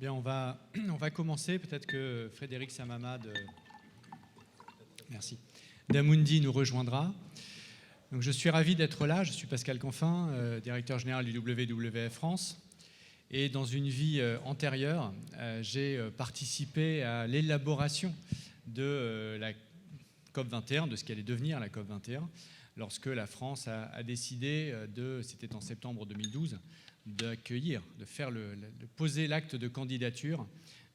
Bien, on va commencer. Peut-être que Frédéric Samama d'Amundi nous rejoindra. Donc, je suis ravi d'être là. Je suis Pascal Canfin, directeur général du WWF France. Et dans une vie antérieure, j'ai participé à l'élaboration de la COP21, de ce qu'allait devenir la COP21, lorsque la France a décidé c'était en septembre 2012, d'accueillir, de poser l'acte de candidature,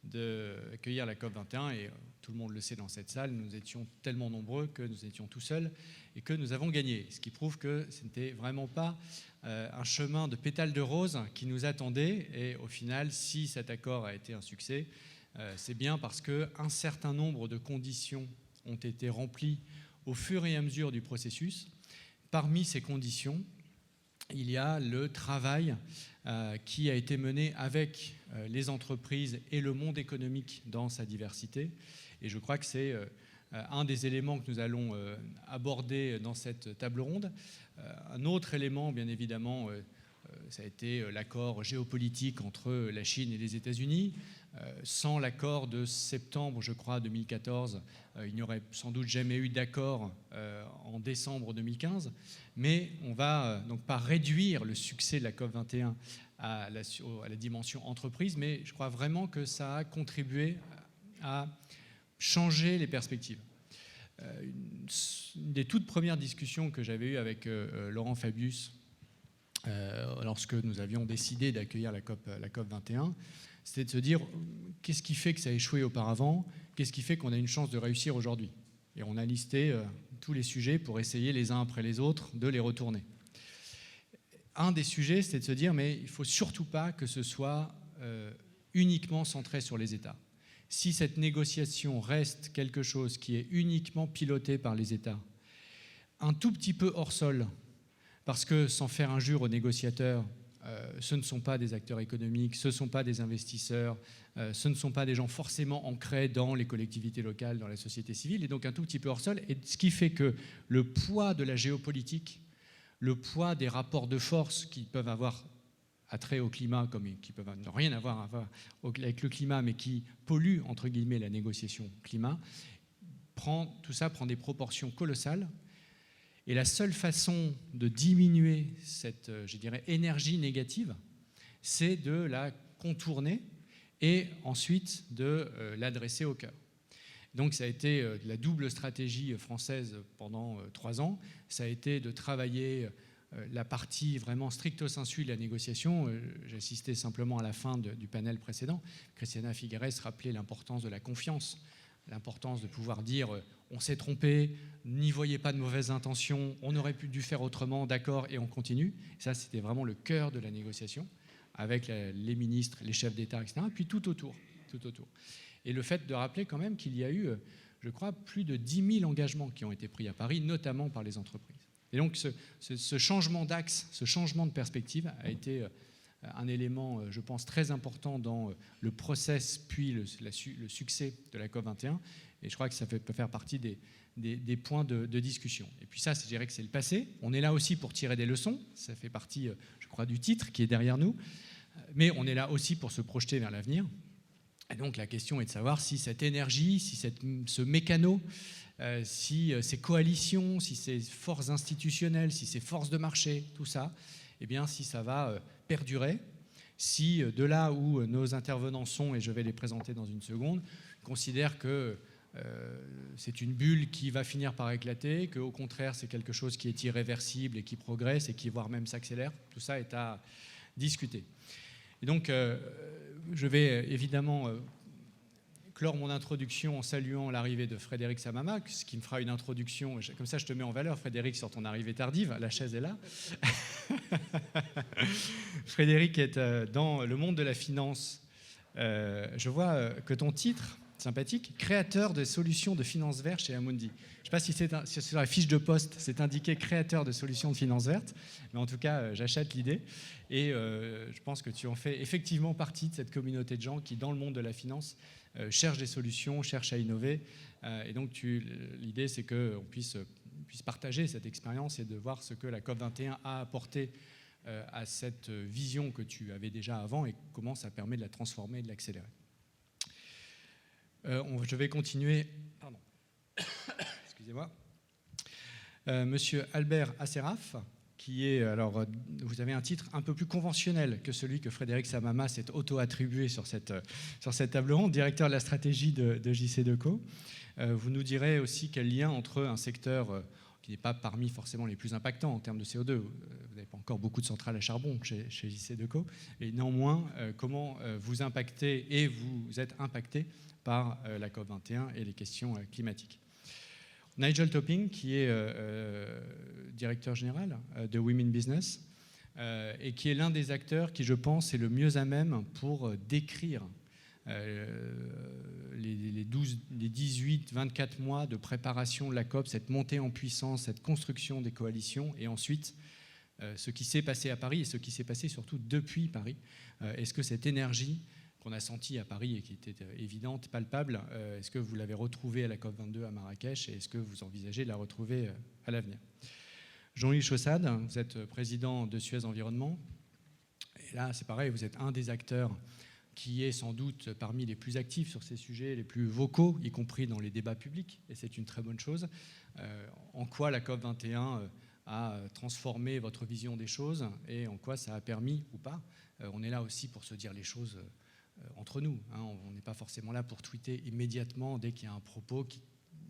d'accueillir la COP21. Et tout le monde le sait dans cette salle, nous étions tellement nombreux que nous étions tout seuls et que nous avons gagné. Ce qui prouve que ce n'était vraiment pas un chemin de pétales de rose qui nous attendait. Et au final, si cet accord a été un succès, c'est bien parce qu'un certain nombre de conditions ont été remplies au fur et à mesure du processus. Parmi ces conditions, il y a le travail qui a été mené avec les entreprises et le monde économique dans sa diversité. Et je crois que c'est un des éléments que nous allons aborder dans cette table ronde. Un autre élément, bien évidemment, ça a été l'accord géopolitique entre la Chine et les États-Unis. Sans l'accord de septembre, je crois, 2014, il n'y aurait sans doute jamais eu d'accord en décembre 2015. Mais on ne va donc pas réduire le succès de la COP21 à la dimension entreprise, mais je crois vraiment que ça a contribué à changer les perspectives. Une des toutes premières discussions que j'avais eues avec Laurent Fabius lorsque nous avions décidé d'accueillir la COP21, c'était de se dire qu'est-ce qui fait que ça a échoué auparavant, qu'est-ce qui fait qu'on a une chance de réussir aujourd'hui. Et on a listé tous les sujets pour essayer les uns après les autres de les retourner. Un des sujets, c'était de se dire mais il ne faut surtout pas que ce soit uniquement centré sur les États. Si cette négociation reste quelque chose qui est uniquement piloté par les États, un tout petit peu hors sol, parce que sans faire injure aux négociateurs, ce ne sont pas des acteurs économiques, ce ne sont pas des investisseurs, ce ne sont pas des gens forcément ancrés dans les collectivités locales, dans la société civile, et donc un tout petit peu hors sol. Et ce qui fait que le poids de la géopolitique, le poids des rapports de force qui peuvent avoir attrait au climat, comme qui peuvent ne rien avoir avec le climat, mais qui polluent, entre guillemets, la négociation climat, tout ça prend des proportions colossales. Et la seule façon de diminuer cette, je dirais, énergie négative, c'est de la contourner et ensuite de l'adresser au cœur. Donc ça a été la double stratégie française pendant 3 ans. Ça a été de travailler la partie vraiment stricto sensu de la négociation. J'assistais simplement à la fin du panel précédent. Christiana Figueres rappelait l'importance de la confiance, l'importance de pouvoir dire on s'est trompé, n'y voyez pas de mauvaises intentions, on aurait pu dû faire autrement, d'accord, et on continue. Ça, c'était vraiment le cœur de la négociation, avec les ministres, les chefs d'État, etc., et puis tout autour. Et le fait de rappeler quand même qu'il y a eu, je crois, plus de 10 000 engagements qui ont été pris à Paris, notamment par les entreprises. Et donc ce changement d'axe, ce changement de perspective a été un élément, je pense, très important dans le process puis le succès de la COP21. Et je crois que ça peut faire partie des points de discussion. Et puis ça, je dirais que c'est le passé. On est là aussi pour tirer des leçons. Ça fait partie, je crois, du titre qui est derrière nous. Mais on est là aussi pour se projeter vers l'avenir. Et donc la question est de savoir si cette énergie, si ce mécano, si ces coalitions, si ces forces institutionnelles, si ces forces de marché, tout ça, eh bien, si ça va perdurer, si de là où nos intervenants sont, et je vais les présenter dans une seconde, considèrent que c'est une bulle qui va finir par éclater, qu'au contraire c'est quelque chose qui est irréversible et qui progresse et qui voire même s'accélère. Tout ça est à discuter. Et donc je vais évidemment clore mon introduction en saluant l'arrivée de Frédéric Samama, ce qui me fera une introduction, comme ça je te mets en valeur Frédéric sur ton arrivée tardive, la chaise est là. Frédéric est dans le monde de la finance. Je vois que ton titre, sympathique, créateur de solutions de finances vertes chez Amundi. Je ne sais pas si c'est sur la fiche de poste, c'est indiqué créateur de solutions de finances vertes, mais en tout cas, j'achète l'idée. Et je pense que tu en fais effectivement partie de cette communauté de gens qui, dans le monde de la finance, cherchent des solutions, cherchent à innover. Et donc, l'idée, c'est qu'on puisse partager cette expérience et de voir ce que la COP21 a apporté à cette vision que tu avais déjà avant et comment ça permet de la transformer et de l'accélérer. Je vais continuer. Pardon. Excusez-moi. Monsieur Albert Asseraf, qui est, alors, vous avez un titre un peu plus conventionnel que celui que Frédéric Samama s'est auto-attribué sur cette table ronde, directeur de la stratégie de JC2Co. Vous nous direz aussi quel lien entre un secteur qui n'est pas parmi forcément les plus impactants en termes de CO2, vous n'avez pas encore beaucoup de centrales à charbon chez JC2Co, et néanmoins, comment vous impactez et vous êtes impacté par la COP21 et les questions climatiques. Nigel Topping, qui est directeur général de Women Business et qui est l'un des acteurs qui, je pense, est le mieux à même pour décrire les 18-24 mois de préparation de la COP, cette montée en puissance, cette construction des coalitions, et ensuite ce qui s'est passé à Paris et ce qui s'est passé surtout depuis Paris. Est-ce que cette énergie qu'on a sentie à Paris et qui était évidente, palpable, est-ce que vous l'avez retrouvée à la COP22 à Marrakech et est-ce que vous envisagez de la retrouver à l'avenir? Jean-Louis Chaussade, vous êtes président de Suez Environnement. Et là, c'est pareil, vous êtes un des acteurs qui est sans doute parmi les plus actifs sur ces sujets, les plus vocaux, y compris dans les débats publics, et c'est une très bonne chose. En quoi la COP21 a transformé votre vision des choses et en quoi ça a permis ou pas. On est là aussi pour se dire les choses entre nous. On n'est pas forcément là pour tweeter immédiatement dès qu'il y a un propos qui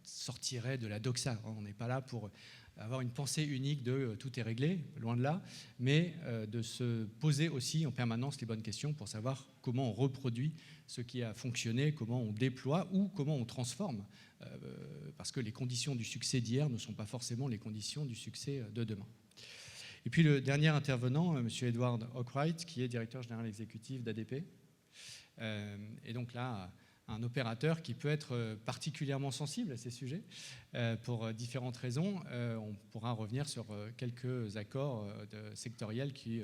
sortirait de la doxa. On n'est pas là pour avoir une pensée unique de tout est réglé, loin de là, mais de se poser aussi en permanence les bonnes questions pour savoir comment on reproduit ce qui a fonctionné, comment on déploie ou comment on transforme, parce que les conditions du succès d'hier ne sont pas forcément les conditions du succès de demain. Et puis le dernier intervenant, M. Edward Arkwright, qui est directeur général exécutif d'ADP. Et donc là, un opérateur qui peut être particulièrement sensible à ces sujets pour différentes raisons. On pourra revenir sur quelques accords sectoriels qui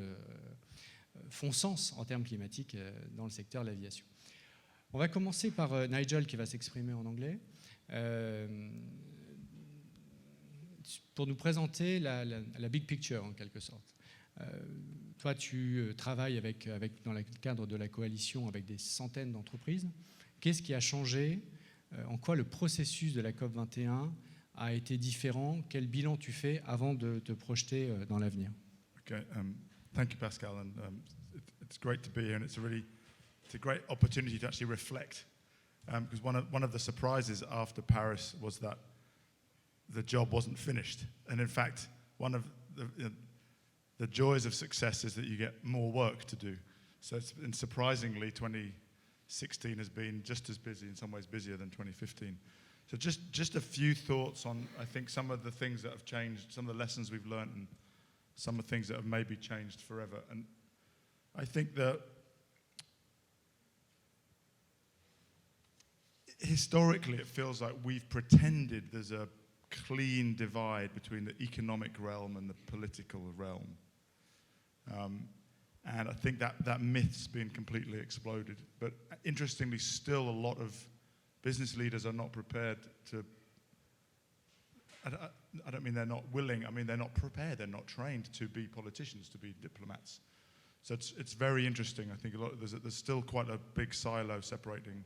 font sens en termes climatiques dans le secteur de l'aviation. On va commencer par Nigel qui va s'exprimer en anglais pour nous présenter la big picture en quelque sorte. Toi, tu travailles dans le cadre de la coalition avec des centaines d'entreprises. Qu'est-ce qui a changé? En quoi le processus de la COP21 a été différent? Quel bilan tu fais avant de te projeter dans l'avenir? Okay, thank you, Pascal, and it's great to be here, and it's a great opportunity to actually reflect, because one of the surprises after Paris was that the job wasn't finished, and in fact, one of the joys of success is that you get more work to do. So and surprisingly, 2016 has been just as busy, in some ways busier than 2015. So just a few thoughts on, I think, some of the things that have changed, some of the lessons we've learned, and some of the things that have maybe changed forever. And I think that historically it feels like we've pretended there's a clean divide between the economic realm and the political realm. And I think that myth's been completely exploded. But interestingly, still a lot of business leaders are not prepared to, I don't mean they're not willing, I mean they're not prepared, they're not trained to be politicians, to be diplomats. So it's very interesting. I think there's still quite a big silo separating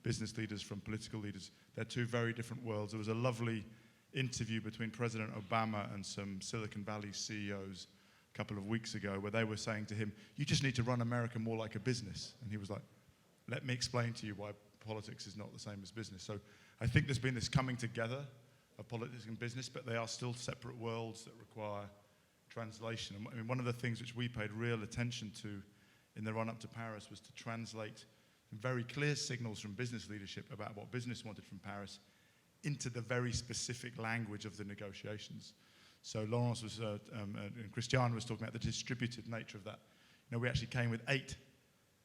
business leaders from political leaders. They're two very different worlds. There was a lovely interview between President Obama and some Silicon Valley CEOs a couple of weeks ago where they were saying to him, you just need to run America more like a business. And he was like, let me explain to you why politics is not the same as business. So I think there's been this coming together of politics and business, but they are still separate worlds that require translation. I mean, one of the things which we paid real attention to in the run-up to Paris was to translate some very clear signals from business leadership about what business wanted from Paris into the very specific language of the negotiations. So Laurence was, and Christiane was talking about the distributed nature of that. You know, we actually came with 8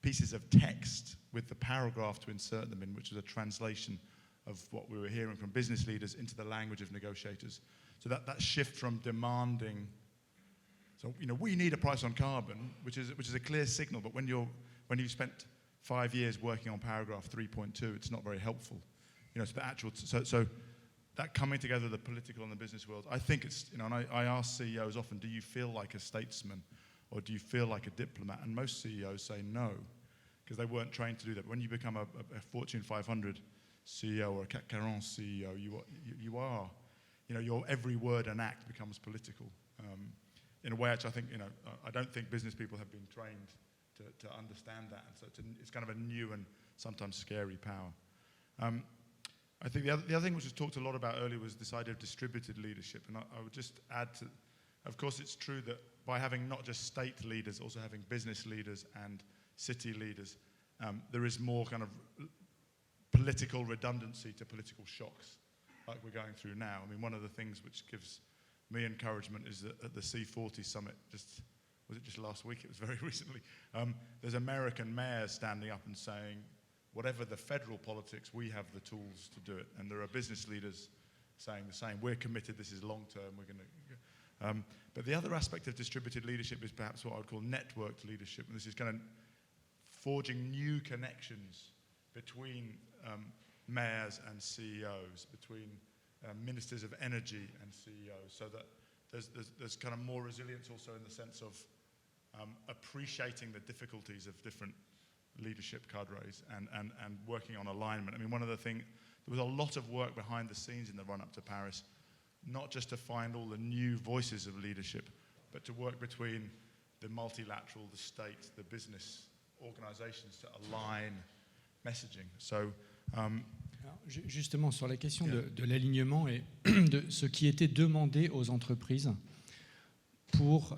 pieces of text with the paragraph to insert them in, which was a translation of what we were hearing from business leaders into the language of negotiators. So that shift from demanding, so you know, we need a price on carbon, which is a clear signal, but when you've spent 5 years working on paragraph 3.2, it's not very helpful. You know, so that coming together of the political and the business world, I think it's, you know, and I ask CEOs often, do you feel like a statesman or do you feel like a diplomat? And most CEOs say no, because they weren't trained to do that. When you become a Fortune 500 CEO or a CAC 40 CEO, you are, your every word and act becomes political. In a way which I think, I don't think business people have been trained to understand that, and so it's kind of a new and sometimes scary power. I think the other thing which was talked a lot about earlier was this idea of distributed leadership, and I would just add to, of course it's true that by having not just state leaders, also having business leaders and city leaders, there is more kind of political redundancy to political shocks like we're going through now. I mean, one of the things which gives me encouragement is that at the C40 summit, was it just last week? It was very recently. There's American mayors standing up and saying, whatever the federal politics, we have the tools to do it. And there are business leaders saying the same. We're committed, this is long term, we're going to... but the other aspect of distributed leadership is perhaps what I would call networked leadership. And this is kind of forging new connections between mayors and CEOs, between ministers of energy and CEOs, so that there's kind of more resilience also in the sense of appreciating the difficulties of different leadership cadres and working on alignment. I mean, one of the things, there was a lot of work behind the scenes in the run-up to Paris, not just to find all the new voices of leadership, but to work between the multilateral, the state, the business organizations to align messaging. So, alors, justement, sur la question de l'alignement et de ce qui était demandé aux entreprises pour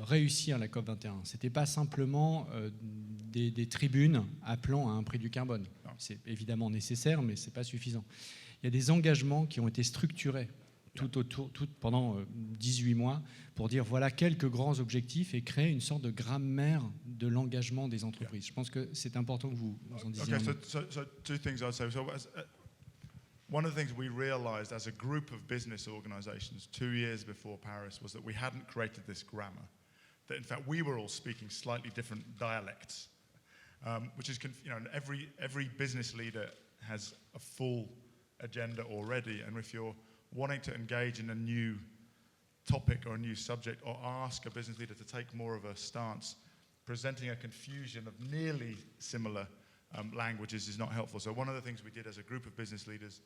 réussir la COP21. Ce n'était pas simplement des tribunes appelant à un prix du carbone. C'est évidemment nécessaire, mais ce n'est pas suffisant. Il y a des engagements qui ont été structurés pendant 18 mois pour dire voilà quelques grands objectifs et créer une sorte de grammaire de l'engagement des entreprises. Je pense que c'est important que vous en disiez. Okay, so two things I'd say. So one of the things we realized as a group of business organizations 2 years before Paris was that we hadn't created this grammar. That in fact we were all speaking slightly different dialects, which is, every business leader has a full agenda already, and if you're wanting to engage in a new topic or a new subject or ask a business leader to take more of a stance, presenting a confusion of nearly similar languages is not helpful. So one of the things we did as a group of business leaders,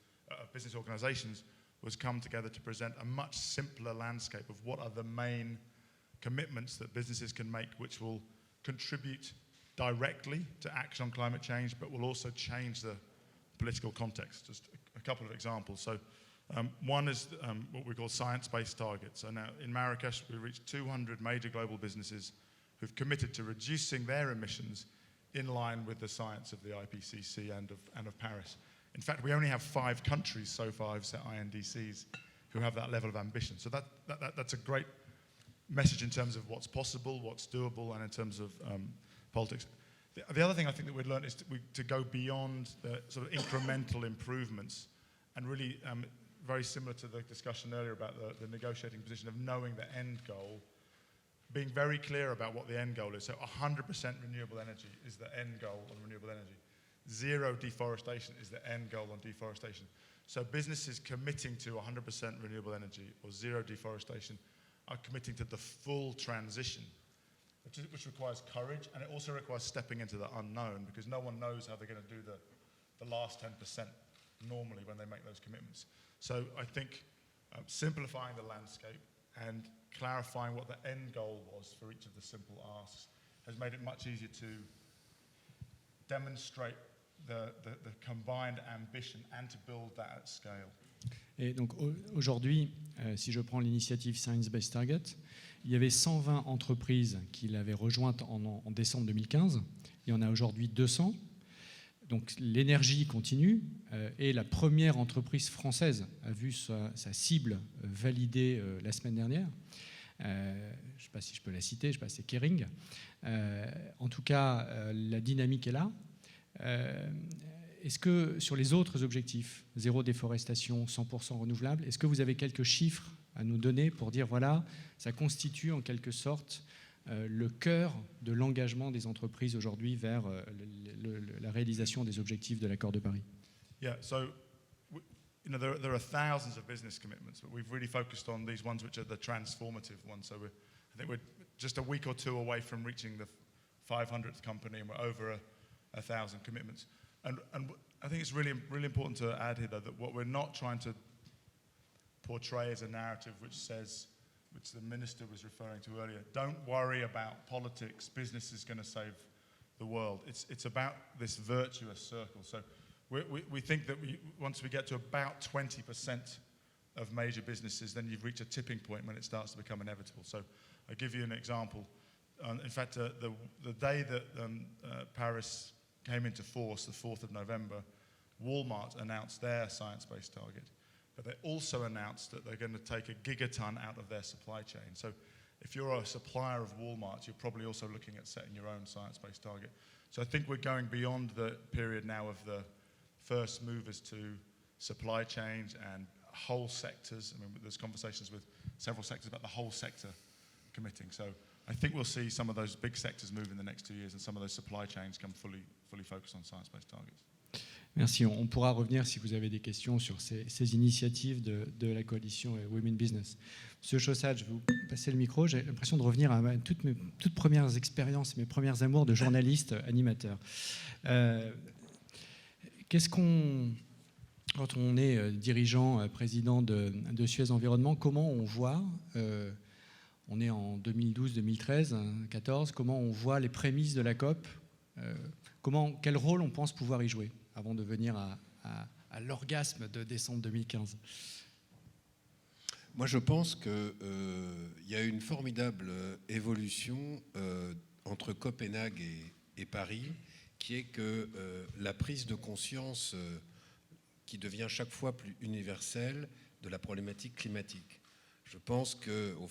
business organizations, was come together to present a much simpler landscape of what are the main commitments that businesses can make which will contribute directly to action on climate change, but will also change the political context. Just a couple of examples. So one is what we call science-based targets. So now in Marrakesh, we reached 200 major global businesses who've committed to reducing their emissions in line with the science of the IPCC and of Paris. In fact, we only have 5 countries so far who've set INDCs who have that level of ambition. So that's a great message in terms of what's possible, what's doable, and in terms of politics. The other thing I think that we've learned is to go beyond the sort of incremental improvements and really, very similar to the discussion earlier about the negotiating position of knowing the end goal, being very clear about what the end goal is. So 100% renewable energy is the end goal on renewable energy. Zero deforestation is the end goal on deforestation. So businesses committing to 100% renewable energy or zero deforestation are committing to the full transition, which requires courage, and it also requires stepping into the unknown, because no one knows how they're going to do the last 10% normally when they make those commitments. So I think simplifying the landscape and clarifying what the end goal was for each of the simple asks has made it much easier to demonstrate the combined ambition and to build that at scale. Et donc aujourd'hui, si je prends l'initiative Science Based Target, il y avait 120 entreprises qui l'avaient rejointe en décembre 2015. Il y en a aujourd'hui 200. Donc l'énergie continue et la première entreprise française a vu sa cible validée la semaine dernière. Je ne sais pas si je peux la citer, je ne sais pas, c'est Kering. En tout cas, la dynamique est là. Est-ce que sur les autres objectifs, zéro déforestation, 100% renouvelable, est-ce que vous avez quelques chiffres à nous donner pour dire voilà, ça constitue en quelque sorte le cœur de l'engagement des entreprises aujourd'hui vers la réalisation des objectifs de l'accord de Paris? Yeah, so there are thousands of business commitments, but we've really focused on these ones which are the transformative ones. So I think we're just a week or two away from reaching the 500th company, and we're over 1,000 commitments. And I think it's really important to add here, though, that what we're not trying to portray as a narrative which the minister was referring to earlier, don't worry about politics, business is going to save the world. It's about this virtuous circle. So we think that once we get to about 20% of major businesses, then you've reached a tipping point when it starts to become inevitable. So I'll give you an example. In fact, the day that Paris came into force, the 4th of November, Walmart announced their science-based target. But they also announced that they're going to take a gigaton out of their supply chain. So if you're a supplier of Walmart, you're probably also looking at setting your own science-based target. So I think we're going beyond the period now of the first movers to supply chains and whole sectors. I mean, there's conversations with several sectors about the whole sector committing. So I think we'll see some of those big sectors move in the next 2 years, and some of those supply chains come fully focused on science-based targets. Merci. On pourra revenir si vous avez des questions sur ces initiatives de la coalition Women Business. Monsieur Chaussade, je vais vous passer le micro. J'ai l'impression de revenir à toutes mes toutes premières expériences, mes premiers amours de journaliste, animateur. Quand on est dirigeant, président de Suez Environnement, comment on voit, on est en 2012, 2013, 2014, comment on voit les prémices de la COP, quel rôle on pense pouvoir y jouer avant de venir à l'orgasme de décembre 2015? Moi, je pense qu'il y a une formidable évolution entre Copenhague et Paris, qui est que la prise de conscience qui devient chaque fois plus universelle de la problématique climatique. Je pense qu'au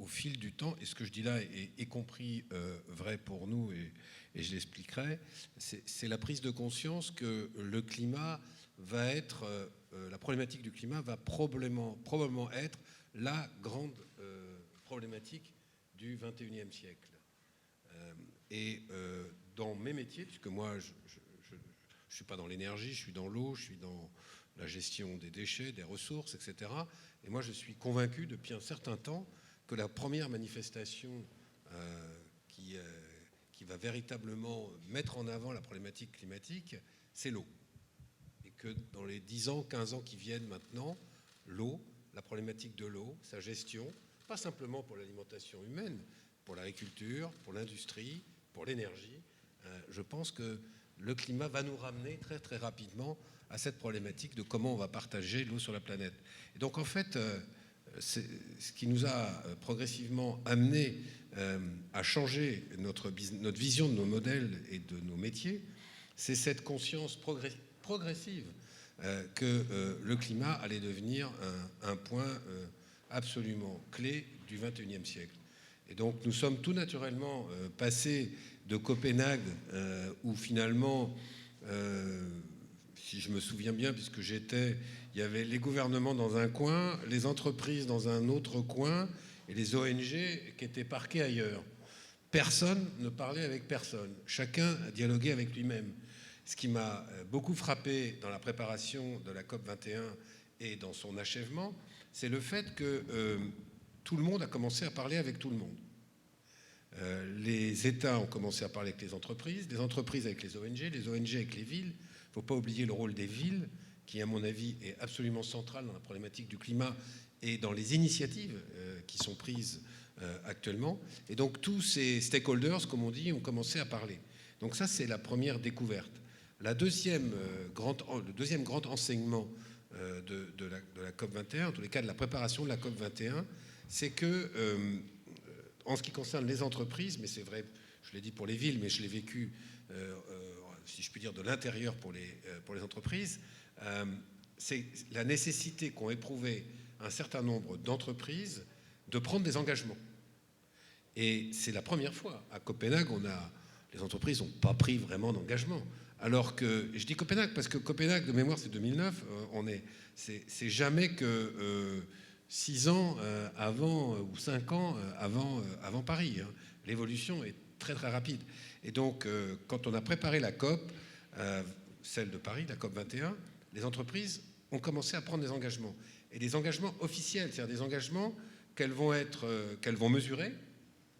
fil du temps, et ce que je dis là est y compris vrai pour nous, et je l'expliquerai, c'est la prise de conscience que le climat va être, la problématique du climat va probablement être la grande problématique du XXIe siècle. Dans mes métiers, puisque moi je ne suis pas dans l'énergie, je suis dans l'eau, je suis dans la gestion des déchets, des ressources, etc. Et moi je suis convaincu depuis un certain temps que la première manifestation qui va véritablement mettre en avant la problématique climatique, c'est l'eau. Et que dans les 10 ans, 15 ans qui viennent maintenant, l'eau, la problématique de l'eau, sa gestion, pas simplement pour l'alimentation humaine, pour l'agriculture, pour l'industrie, pour l'énergie, je pense que le climat va nous ramener très très rapidement à cette problématique de comment on va partager l'eau sur la planète. Et donc en fait, c'est ce qui nous a progressivement amené à changer notre vision de nos modèles et de nos métiers, c'est cette conscience progressive que le climat allait devenir un point absolument clé du XXIe siècle. Et donc nous sommes tout naturellement passés de Copenhague, où finalement, si je me souviens bien, puisque il y avait les gouvernements dans un coin, les entreprises dans un autre coin, et les ONG qui étaient parquées ailleurs. Personne ne parlait avec personne. Chacun dialoguait avec lui-même. Ce qui m'a beaucoup frappé dans la préparation de la COP 21 et dans son achèvement, c'est le fait que tout le monde a commencé à parler avec tout le monde. Les États ont commencé à parler avec les entreprises avec les ONG avec les villes. Il ne faut pas oublier le rôle des villes, qui, à mon avis, est absolument central dans la problématique du climat et dans les initiatives qui sont prises actuellement. Et donc, tous ces stakeholders, comme on dit, ont commencé à parler. Donc ça, c'est la première découverte. Le deuxième grand enseignement de la COP 21, en tous les cas de la préparation de la COP 21, c'est que, en ce qui concerne les entreprises, mais c'est vrai, je l'ai dit pour les villes, mais je l'ai vécu, si je puis dire, de l'intérieur pour les entreprises, c'est la nécessité qu'ont éprouvé un certain nombre d'entreprises de prendre des engagements. Et c'est la première fois. À Copenhague, les entreprises n'ont pas pris vraiment d'engagement. Alors que, je dis Copenhague parce que Copenhague, de mémoire, c'est 2009, c'est jamais que 6 ans avant ou 5 ans avant Paris. Hein. L'évolution est très très rapide. Et donc, quand on a préparé la COP, celle de Paris, la COP 21, les entreprises ont commencé à prendre des engagements. Et des engagements officiels, c'est-à-dire des engagements qu'elles vont mesurer,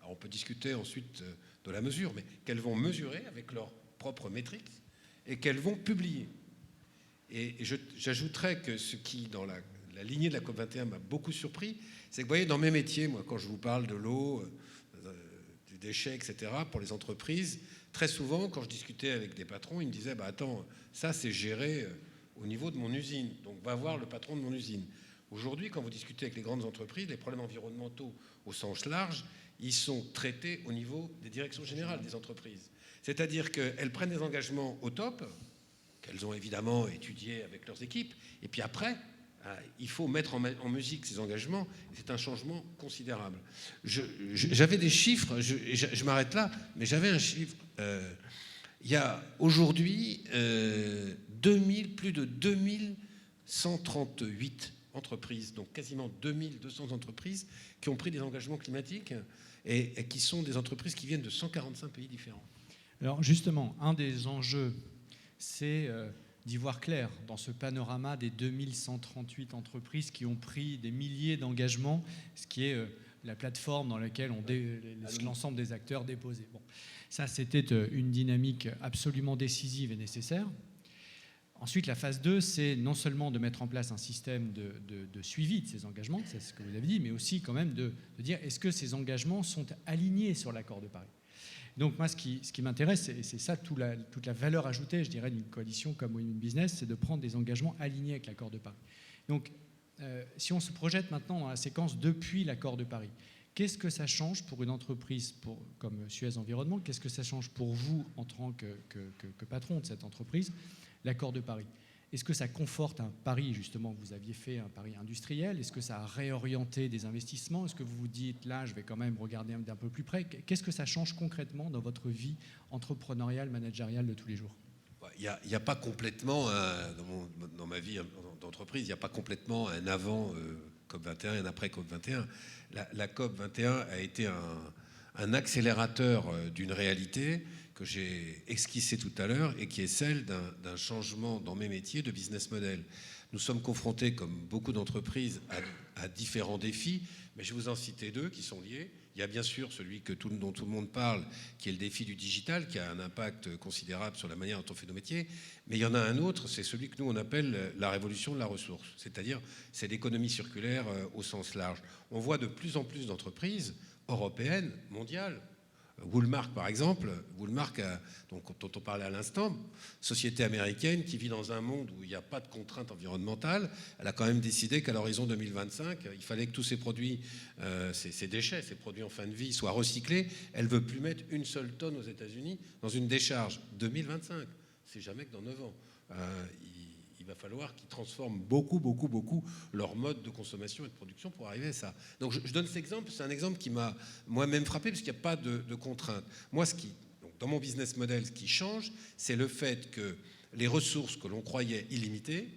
Alors on peut discuter ensuite de la mesure, mais qu'elles vont mesurer avec leurs propres métriques et qu'elles vont publier. Et j'ajouterais que ce qui, dans la lignée de la COP21, m'a beaucoup surpris, c'est que vous voyez, dans mes métiers, moi, quand je vous parle de l'eau, du déchet, etc., pour les entreprises, très souvent, quand je discutais avec des patrons, ils me disaient « Attends, ça, c'est géré au niveau de mon usine, donc va voir le patron de mon usine ». Aujourd'hui, quand vous discutez avec les grandes entreprises, les problèmes environnementaux au sens large, ils sont traités au niveau des directions générales des entreprises. C'est-à-dire qu'elles prennent des engagements au top, qu'elles ont évidemment étudiés avec leurs équipes, et puis après, il faut mettre en musique ces engagements, et c'est un changement considérable. J'avais des chiffres, je m'arrête là, mais j'avais un chiffre. Il y a aujourd'hui plus de 2138 entreprises, donc quasiment 2200 entreprises qui ont pris des engagements climatiques et qui sont des entreprises qui viennent de 145 pays différents. Alors justement, un des enjeux, c'est d'y voir clair dans ce panorama des 2138 entreprises qui ont pris des milliers d'engagements, ce qui est la plateforme dans laquelle on laisse l'ensemble des acteurs déposer. Bon, ça, c'était une dynamique absolument décisive et nécessaire. Ensuite, la phase 2, c'est non seulement de mettre en place un système de suivi de ces engagements, c'est ce que vous avez dit, mais aussi quand même de dire est-ce que ces engagements sont alignés sur l'accord de Paris. Donc moi, ce qui m'intéresse, et c'est ça toute la valeur ajoutée, je dirais, d'une coalition comme Women Business, c'est de prendre des engagements alignés avec l'accord de Paris. Donc, si on se projette maintenant dans la séquence depuis l'accord de Paris, qu'est-ce que ça change pour une entreprise comme Suez Environnement? Qu'est-ce que ça change pour vous en tant que patron de cette entreprise, l'accord de Paris? Est-ce que ça conforte un pari, justement, que vous aviez fait, un pari industriel? Est-ce que ça a réorienté des investissements? Est-ce que vous vous dites, là, je vais quand même regarder d'un peu plus près? Qu'est-ce que ça change concrètement dans votre vie entrepreneuriale, managériale de tous les jours? Il n'y a pas complètement, dans ma vie d'entreprise, il n'y a pas complètement un avant COP21 et un après COP21. La COP21 a été un accélérateur d'une réalité que j'ai esquissée tout à l'heure et qui est celle d'un changement dans mes métiers de business model. Nous sommes confrontés, comme beaucoup d'entreprises, à différents défis, mais je vais vous en citer deux qui sont liés. Il y a bien sûr celui dont tout le monde parle, qui est le défi du digital, qui a un impact considérable sur la manière dont on fait nos métiers. Mais il y en a un autre, c'est celui que nous on appelle la révolution de la ressource. C'est-à-dire, c'est l'économie circulaire au sens large. On voit de plus en plus d'entreprises européennes, mondiales. Walmart, par exemple, dont on parlait à l'instant, société américaine qui vit dans un monde où il n'y a pas de contraintes environnementales, elle a quand même décidé qu'à l'horizon 2025, il fallait que tous ces produits, ces déchets, ces produits en fin de vie soient recyclés. Elle ne veut plus mettre une seule tonne aux États-Unis dans une décharge. 2025, c'est jamais que dans 9 ans. Il va falloir qu'ils transforment beaucoup leur mode de consommation et de production pour arriver à ça. Donc je donne cet exemple, c'est un exemple qui m'a moi-même frappé parce qu'il n'y a pas de contraintes. Moi, donc dans mon business model, ce qui change, c'est le fait que les ressources que l'on croyait illimitées,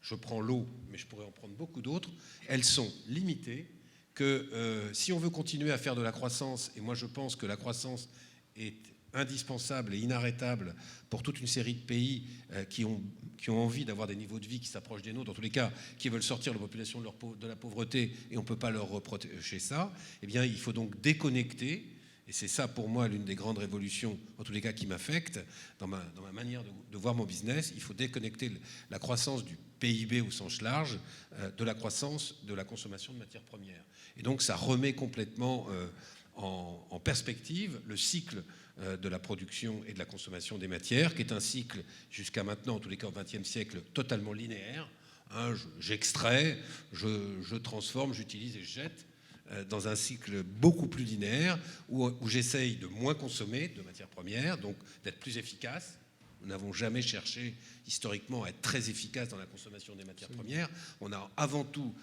je prends l'eau, mais je pourrais en prendre beaucoup d'autres, elles sont limitées, que si on veut continuer à faire de la croissance, et moi je pense que la croissance est indispensable et inarrêtable pour toute une série de pays qui ont envie d'avoir des niveaux de vie qui s'approchent des nôtres, dans tous les cas, qui veulent sortir la population de la pauvreté et on ne peut pas leur reprocher ça, eh bien, il faut donc déconnecter, et c'est ça pour moi l'une des grandes révolutions, en tous les cas qui m'affecte, dans ma manière de voir mon business, il faut déconnecter la croissance du PIB au sens large de la croissance de la consommation de matières premières. Et donc ça remet complètement en perspective le cycle de la production et de la consommation des matières, qui est un cycle, jusqu'à maintenant, en tous les cas au XXe siècle, totalement linéaire. J'extrais, je transforme, j'utilise et je jette, dans un cycle beaucoup plus linéaire, où j'essaye de moins consommer de matières premières, donc d'être plus efficace. Nous n'avons jamais cherché historiquement à être très efficace dans la consommation des matières premières. On a avant tout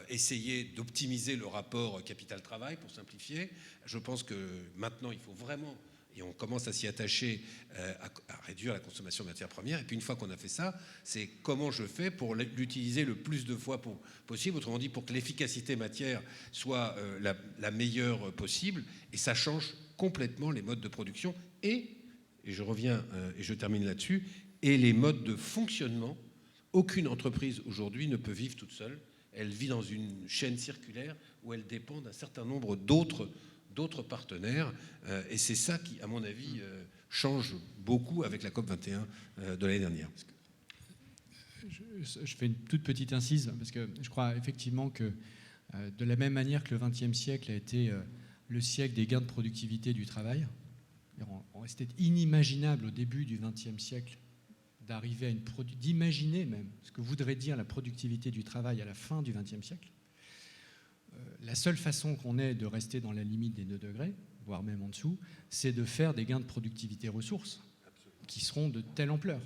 essayé d'optimiser le rapport capital-travail pour simplifier. Je pense que maintenant, il faut vraiment, et on commence à s'y attacher, à réduire la consommation de matières premières. Et puis une fois qu'on a fait ça, c'est comment je fais pour l'utiliser le plus de fois possible, autrement dit pour que l'efficacité matière soit la meilleure possible. Et ça change complètement les modes de production et je reviens et je termine là-dessus, et les modes de fonctionnement. Aucune entreprise aujourd'hui ne peut vivre toute seule. Elle vit dans une chaîne circulaire où elle dépend d'un certain nombre d'autres d'autres partenaires. Et c'est ça qui, à mon avis, change beaucoup avec la COP 21 de l'année dernière. Je fais une toute petite incise, parce que je crois effectivement que de la même manière que le XXe siècle a été le siècle des gains de productivité du travail, c'était inimaginable au début du XXe siècle d'arriver à d'imaginer même ce que voudrait dire la productivité du travail à la fin du XXe siècle. La seule façon qu'on ait de rester dans la limite des 2 degrés, voire même en dessous, c'est de faire des gains de productivité ressources qui seront de telle ampleur.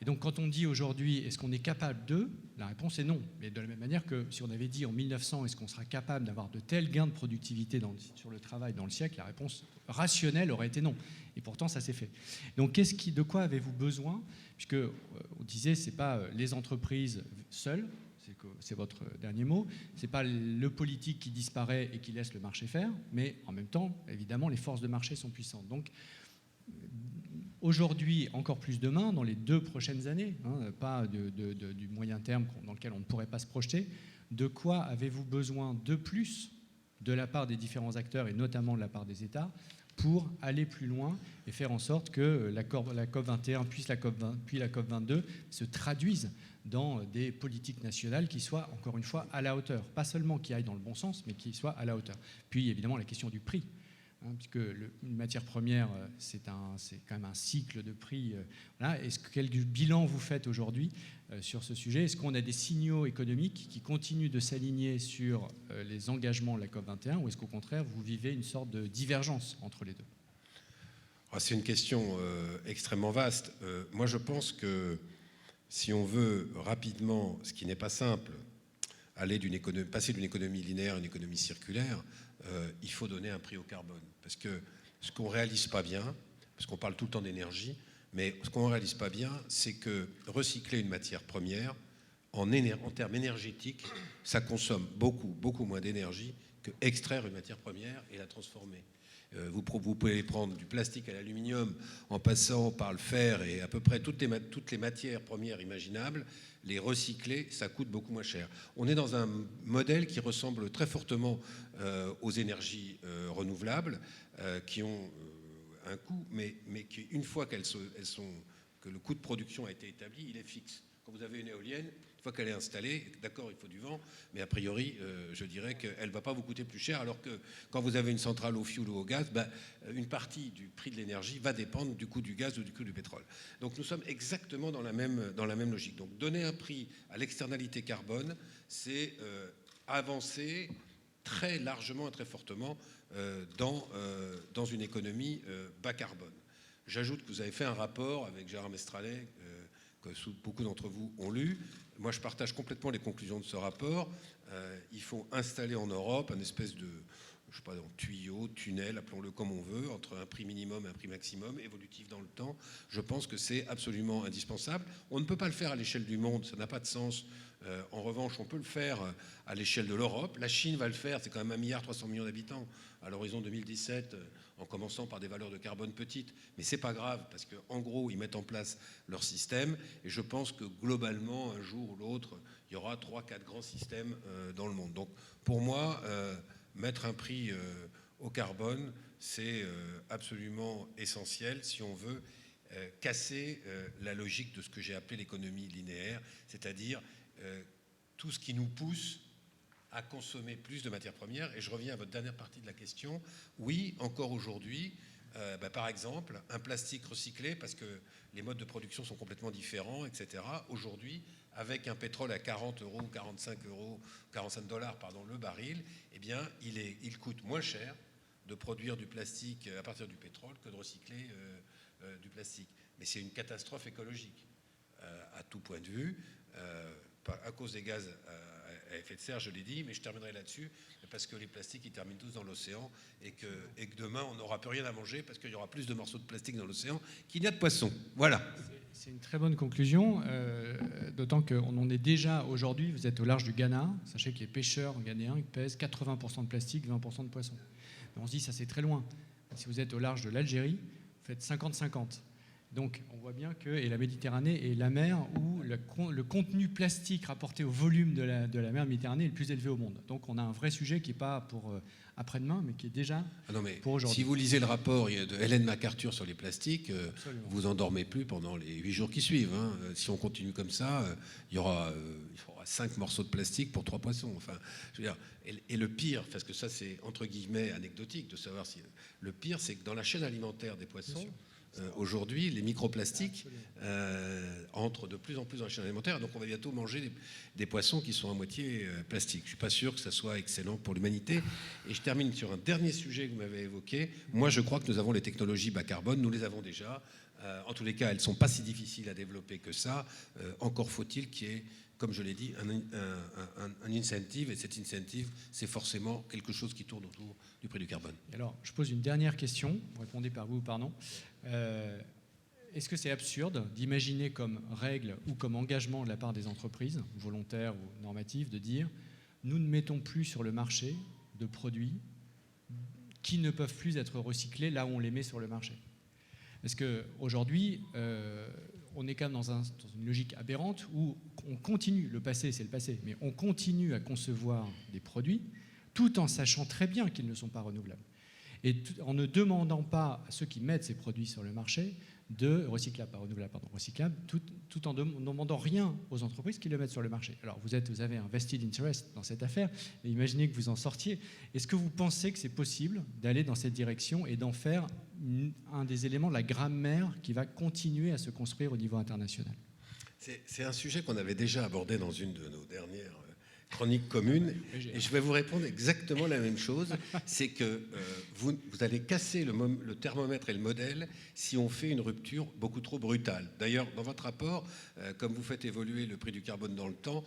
Et donc quand on dit aujourd'hui, est-ce qu'on est capable de ? La réponse est non. Mais de la même manière que si on avait dit en 1900, est-ce qu'on sera capable d'avoir de tels gains de productivité sur le travail dans le siècle, la réponse rationnelle aurait été non. Et pourtant, ça s'est fait. Donc de quoi avez-vous besoin ? Puisque on disait, ce n'est pas les entreprises seules, c'est votre dernier mot, ce n'est pas le politique qui disparaît et qui laisse le marché faire, mais en même temps, évidemment, les forces de marché sont puissantes. Donc, aujourd'hui, encore plus demain, dans les 2 prochaines années, pas du moyen terme dans lequel on ne pourrait pas se projeter, de quoi avez-vous besoin de plus de la part des différents acteurs et notamment de la part des États pour aller plus loin et faire en sorte que la COP 21 puis la COP 22 se traduisent dans des politiques nationales qui soient, encore une fois, à la hauteur. Pas seulement qui aillent dans le bon sens, mais qui soient à la hauteur. Puis, évidemment, la question du prix. Puisque une matière première, c'est quand même un cycle de prix. Voilà. Quel bilan vous faites aujourd'hui sur ce sujet ? Est-ce qu'on a des signaux économiques qui continuent de s'aligner sur les engagements de la COP21 ou est-ce qu'au contraire, vous vivez une sorte de divergence entre les deux ? C'est une question extrêmement vaste. Moi, je pense que si on veut rapidement, ce qui n'est pas simple, passer d'une économie linéaire à une économie circulaire, il faut donner un prix au carbone. Parce que ce qu'on ne réalise pas bien, parce qu'on parle tout le temps d'énergie, mais ce qu'on ne réalise pas bien, c'est que recycler une matière première, en termes énergétiques, ça consomme beaucoup moins d'énergie que extraire une matière première et la transformer. Vous pouvez prendre du plastique à l'aluminium en passant par le fer et à peu près toutes les matières premières imaginables. Les recycler, ça coûte beaucoup moins cher. On est dans un modèle qui ressemble très fortement aux énergies renouvelables, qui ont un coût, mais qui, une fois que le coût de production a été établi, il est fixe. Quand vous avez une éolienne, une fois qu'elle est installée, d'accord, il faut du vent, mais a priori, je dirais qu'elle ne va pas vous coûter plus cher, alors que quand vous avez une centrale au fioul ou au gaz, une partie du prix de l'énergie va dépendre du coût du gaz ou du coût du pétrole. Donc nous sommes exactement dans la même logique. Donc donner un prix à l'externalité carbone, c'est avancer très largement et très fortement dans une économie bas carbone. J'ajoute que vous avez fait un rapport avec Gérard Mestralet, que beaucoup d'entre vous ont lu. Moi, je partage complètement les conclusions de ce rapport. Il faut installer en Europe un espèce de, je sais pas, tuyau, tunnel, appelons-le comme on veut, entre un prix minimum et un prix maximum, évolutif dans le temps. Je pense que c'est absolument indispensable. On ne peut pas le faire à l'échelle du monde, ça n'a pas de sens. En revanche, on peut le faire à l'échelle de l'Europe. La Chine va le faire, c'est quand même 1,3 milliard d'habitants à l'horizon 2017, en commençant par des valeurs de carbone petites. Mais c'est pas grave, parce qu'en gros, ils mettent en place leur système. Et je pense que globalement, un jour ou l'autre, il y aura 3-4 grands systèmes dans le monde. Donc pour moi, mettre un prix au carbone, c'est absolument essentiel si on veut casser la logique de ce que j'ai appelé l'économie linéaire, c'est-à-dire tout ce qui nous pousse à consommer plus de matières premières. Et je reviens à votre dernière partie de la question. Oui, encore aujourd'hui, par exemple, un plastique recyclé, parce que les modes de production sont complètement différents, etc. Aujourd'hui, avec un pétrole à 40 euros, 45 dollars, le baril, eh bien, il coûte moins cher de produire du plastique à partir du pétrole que de recycler du plastique. Mais c'est une catastrophe écologique à tout point de vue, à cause des gaz à effet de serre, je l'ai dit, mais je terminerai là-dessus, parce que les plastiques, ils terminent tous dans l'océan, et que demain, on n'aura plus rien à manger, parce qu'il y aura plus de morceaux de plastique dans l'océan qu'il n'y a de poissons. Voilà. C'est une très bonne conclusion, d'autant qu'on en est déjà aujourd'hui, vous êtes au large du Ghana, sachez que les pêcheurs ghanéens pèsent 80% de plastique, 20% de poissons. Mais on se dit, ça c'est très loin. Si vous êtes au large de l'Algérie, vous faites 50-50. Donc on voit bien que et la Méditerranée est la mer où le contenu plastique rapporté au volume de la mer Méditerranée est le plus élevé au monde. Donc on a un vrai sujet qui n'est pas pour après-demain, mais qui est déjà pour aujourd'hui. Si vous lisez le rapport de Hélène MacArthur sur les plastiques, vous endormez plus pendant les 8 jours qui suivent. Hein. Si on continue comme ça, il y aura 5 morceaux de plastique pour 3 poissons. Enfin, je veux dire, et le pire, parce que ça c'est entre guillemets anecdotique de savoir si... Le pire, c'est que dans la chaîne alimentaire des poissons, aujourd'hui, les microplastiques entrent de plus en plus dans la chaîne alimentaire. Donc on va bientôt manger des poissons qui sont à moitié plastiques. Je ne suis pas sûr que ça soit excellent pour l'humanité. Et je termine sur un dernier sujet que vous m'avez évoqué. Moi, je crois que nous avons les technologies bas carbone. Nous les avons déjà. En tous les cas, elles ne sont pas si difficiles à développer que ça. Encore faut-il qu'il y ait, comme je l'ai dit, un incentive. Et cet incentive, c'est forcément quelque chose qui tourne autour du prix du carbone. Alors, je pose une dernière question. Vous répondez par oui ou par non. Est-ce que c'est absurde d'imaginer comme règle ou comme engagement de la part des entreprises, volontaires ou normatives, de dire nous ne mettons plus sur le marché de produits qui ne peuvent plus être recyclés là où on les met sur le marché? Parce qu'aujourd'hui, on est quand même dans une logique aberrante où on continue, le passé c'est le passé, mais on continue à concevoir des produits tout en sachant très bien qu'ils ne sont pas renouvelables. Et en ne demandant pas à ceux qui mettent ces produits sur le marché de recyclables, pas renouvelables, pardon, recyclables, tout en ne demandant rien aux entreprises qui le mettent sur le marché. Alors vous avez un vested interest dans cette affaire, et imaginez que vous en sortiez. Est-ce que vous pensez que c'est possible d'aller dans cette direction et d'en faire un des éléments de la grammaire qui va continuer à se construire au niveau international? C'est un sujet qu'on avait déjà abordé dans une de nos dernières chronique commune, et je vais vous répondre exactement la même chose. C'est que vous allez casser le thermomètre et le modèle si on fait une rupture beaucoup trop brutale. D'ailleurs, dans votre rapport, comme vous faites évoluer le prix du carbone dans le temps,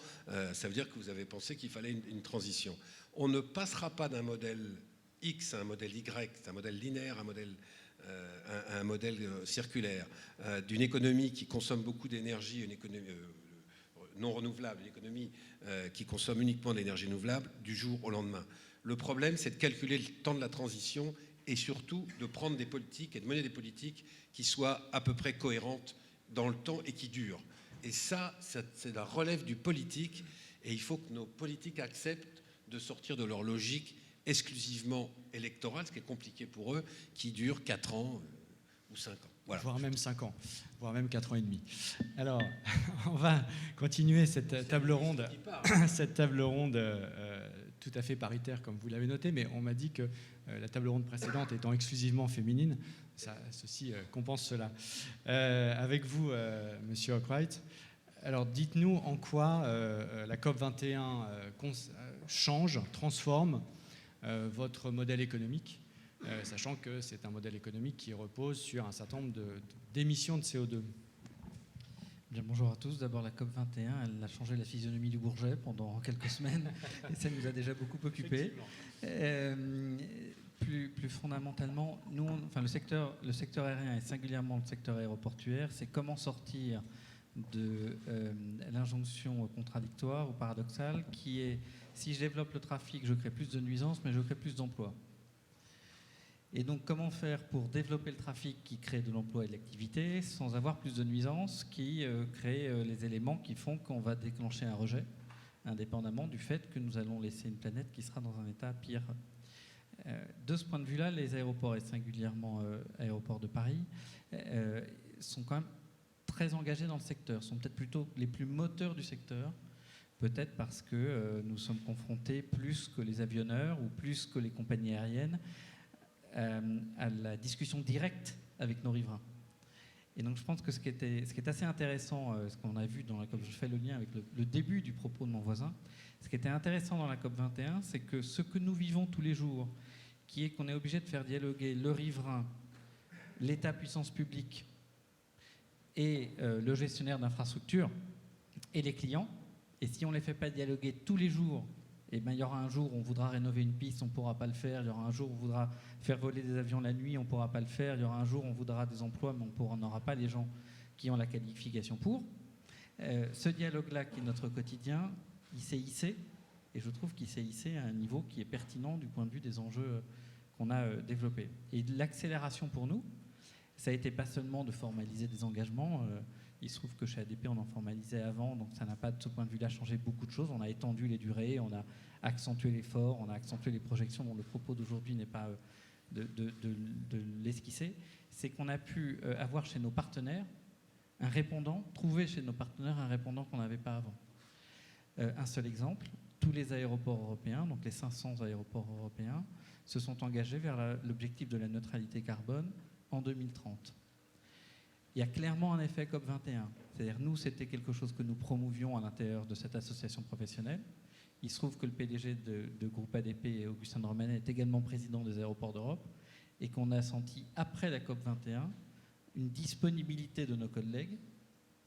ça veut dire que vous avez pensé qu'il fallait une transition. On ne passera pas d'un modèle X à un modèle Y, un modèle linéaire, un modèle circulaire, d'une économie qui consomme beaucoup d'énergie, une économie non renouvelable, une économie qui consomme uniquement de l'énergie renouvelable du jour au lendemain. Le problème, c'est de calculer le temps de la transition et surtout de prendre des politiques et de mener des politiques qui soient à peu près cohérentes dans le temps et qui durent. Et ça, c'est la relève du politique, et il faut que nos politiques acceptent de sortir de leur logique exclusivement électorale, ce qui est compliqué pour eux, qui dure 4 ans ou 5 ans. Voilà. Voire même 5 ans, voire même 4 ans et demi. Alors, on va continuer cette table ronde tout à fait paritaire, comme vous l'avez noté, mais on m'a dit que la table ronde précédente étant exclusivement féminine, ceci compense cela. Avec vous, Monsieur Arkwright, alors dites-nous en quoi la COP21 transforme votre modèle économique, sachant que c'est un modèle économique qui repose sur un certain nombre d'émissions de CO2. Bien, bonjour à tous. D'abord, la COP21, elle a changé la physionomie du Bourget pendant quelques semaines, et ça nous a déjà beaucoup occupés. Plus fondamentalement, le secteur aérien et singulièrement le secteur aéroportuaire, c'est comment sortir de l'injonction contradictoire ou paradoxale qui est si je développe le trafic, je crée plus de nuisances, mais je crée plus d'emplois. Et donc, comment faire pour développer le trafic qui crée de l'emploi et de l'activité sans avoir plus de nuisances qui créent les éléments qui font qu'on va déclencher un rejet, indépendamment du fait que nous allons laisser une planète qui sera dans un état pire. De ce point de vue-là, les aéroports, et singulièrement aéroports de Paris, sont quand même très engagés dans le secteur, sont peut-être plutôt les plus moteurs du secteur, peut-être parce que nous sommes confrontés plus que les avionneurs ou plus que les compagnies aériennes à la discussion directe avec nos riverains. Et donc je pense que ce qui est assez intéressant, ce qu'on a vu comme je fais le lien avec le début du propos de mon voisin, ce qui était intéressant dans la COP21, c'est que ce que nous vivons tous les jours, qui est qu'on est obligé de faire dialoguer le riverain, l'État puissance publique et le gestionnaire d'infrastructure et les clients, et si on ne les fait pas dialoguer tous les jours, eh ben, il y aura un jour où on voudra rénover une piste, on ne pourra pas le faire. Il y aura un jour où on voudra faire voler des avions la nuit, on ne pourra pas le faire. Il y aura un jour où on voudra des emplois, mais on n'aura pas les gens qui ont la qualification pour. Ce dialogue-là, qui est notre quotidien, il s'est hissé, et je trouve qu'il s'est hissé à un niveau qui est pertinent du point de vue des enjeux qu'on a développés. Et l'accélération pour nous, Ça a été pas seulement de formaliser des engagements. Il se trouve que chez ADP, on en formalisait avant, donc ça n'a pas, de ce point de vue-là, changé beaucoup de choses. On a étendu les durées, on a accentué l'effort, on a accentué les projections, dont le propos d'aujourd'hui n'est pas de l'esquisser. C'est qu'on a pu avoir chez nos partenaires un répondant, trouver chez nos partenaires un répondant qu'on n'avait pas avant. Un seul exemple, tous les aéroports européens, donc les 500 aéroports européens, se sont engagés vers l'objectif de la neutralité carbone en 2030. Il y a clairement un effet COP21. C'est-à-dire, nous, c'était quelque chose que nous promouvions à l'intérieur de cette association professionnelle. Il se trouve que le PDG de groupe ADP, Augustin de Romanet, est également président des aéroports d'Europe, et qu'on a senti, après la COP21, une disponibilité de nos collègues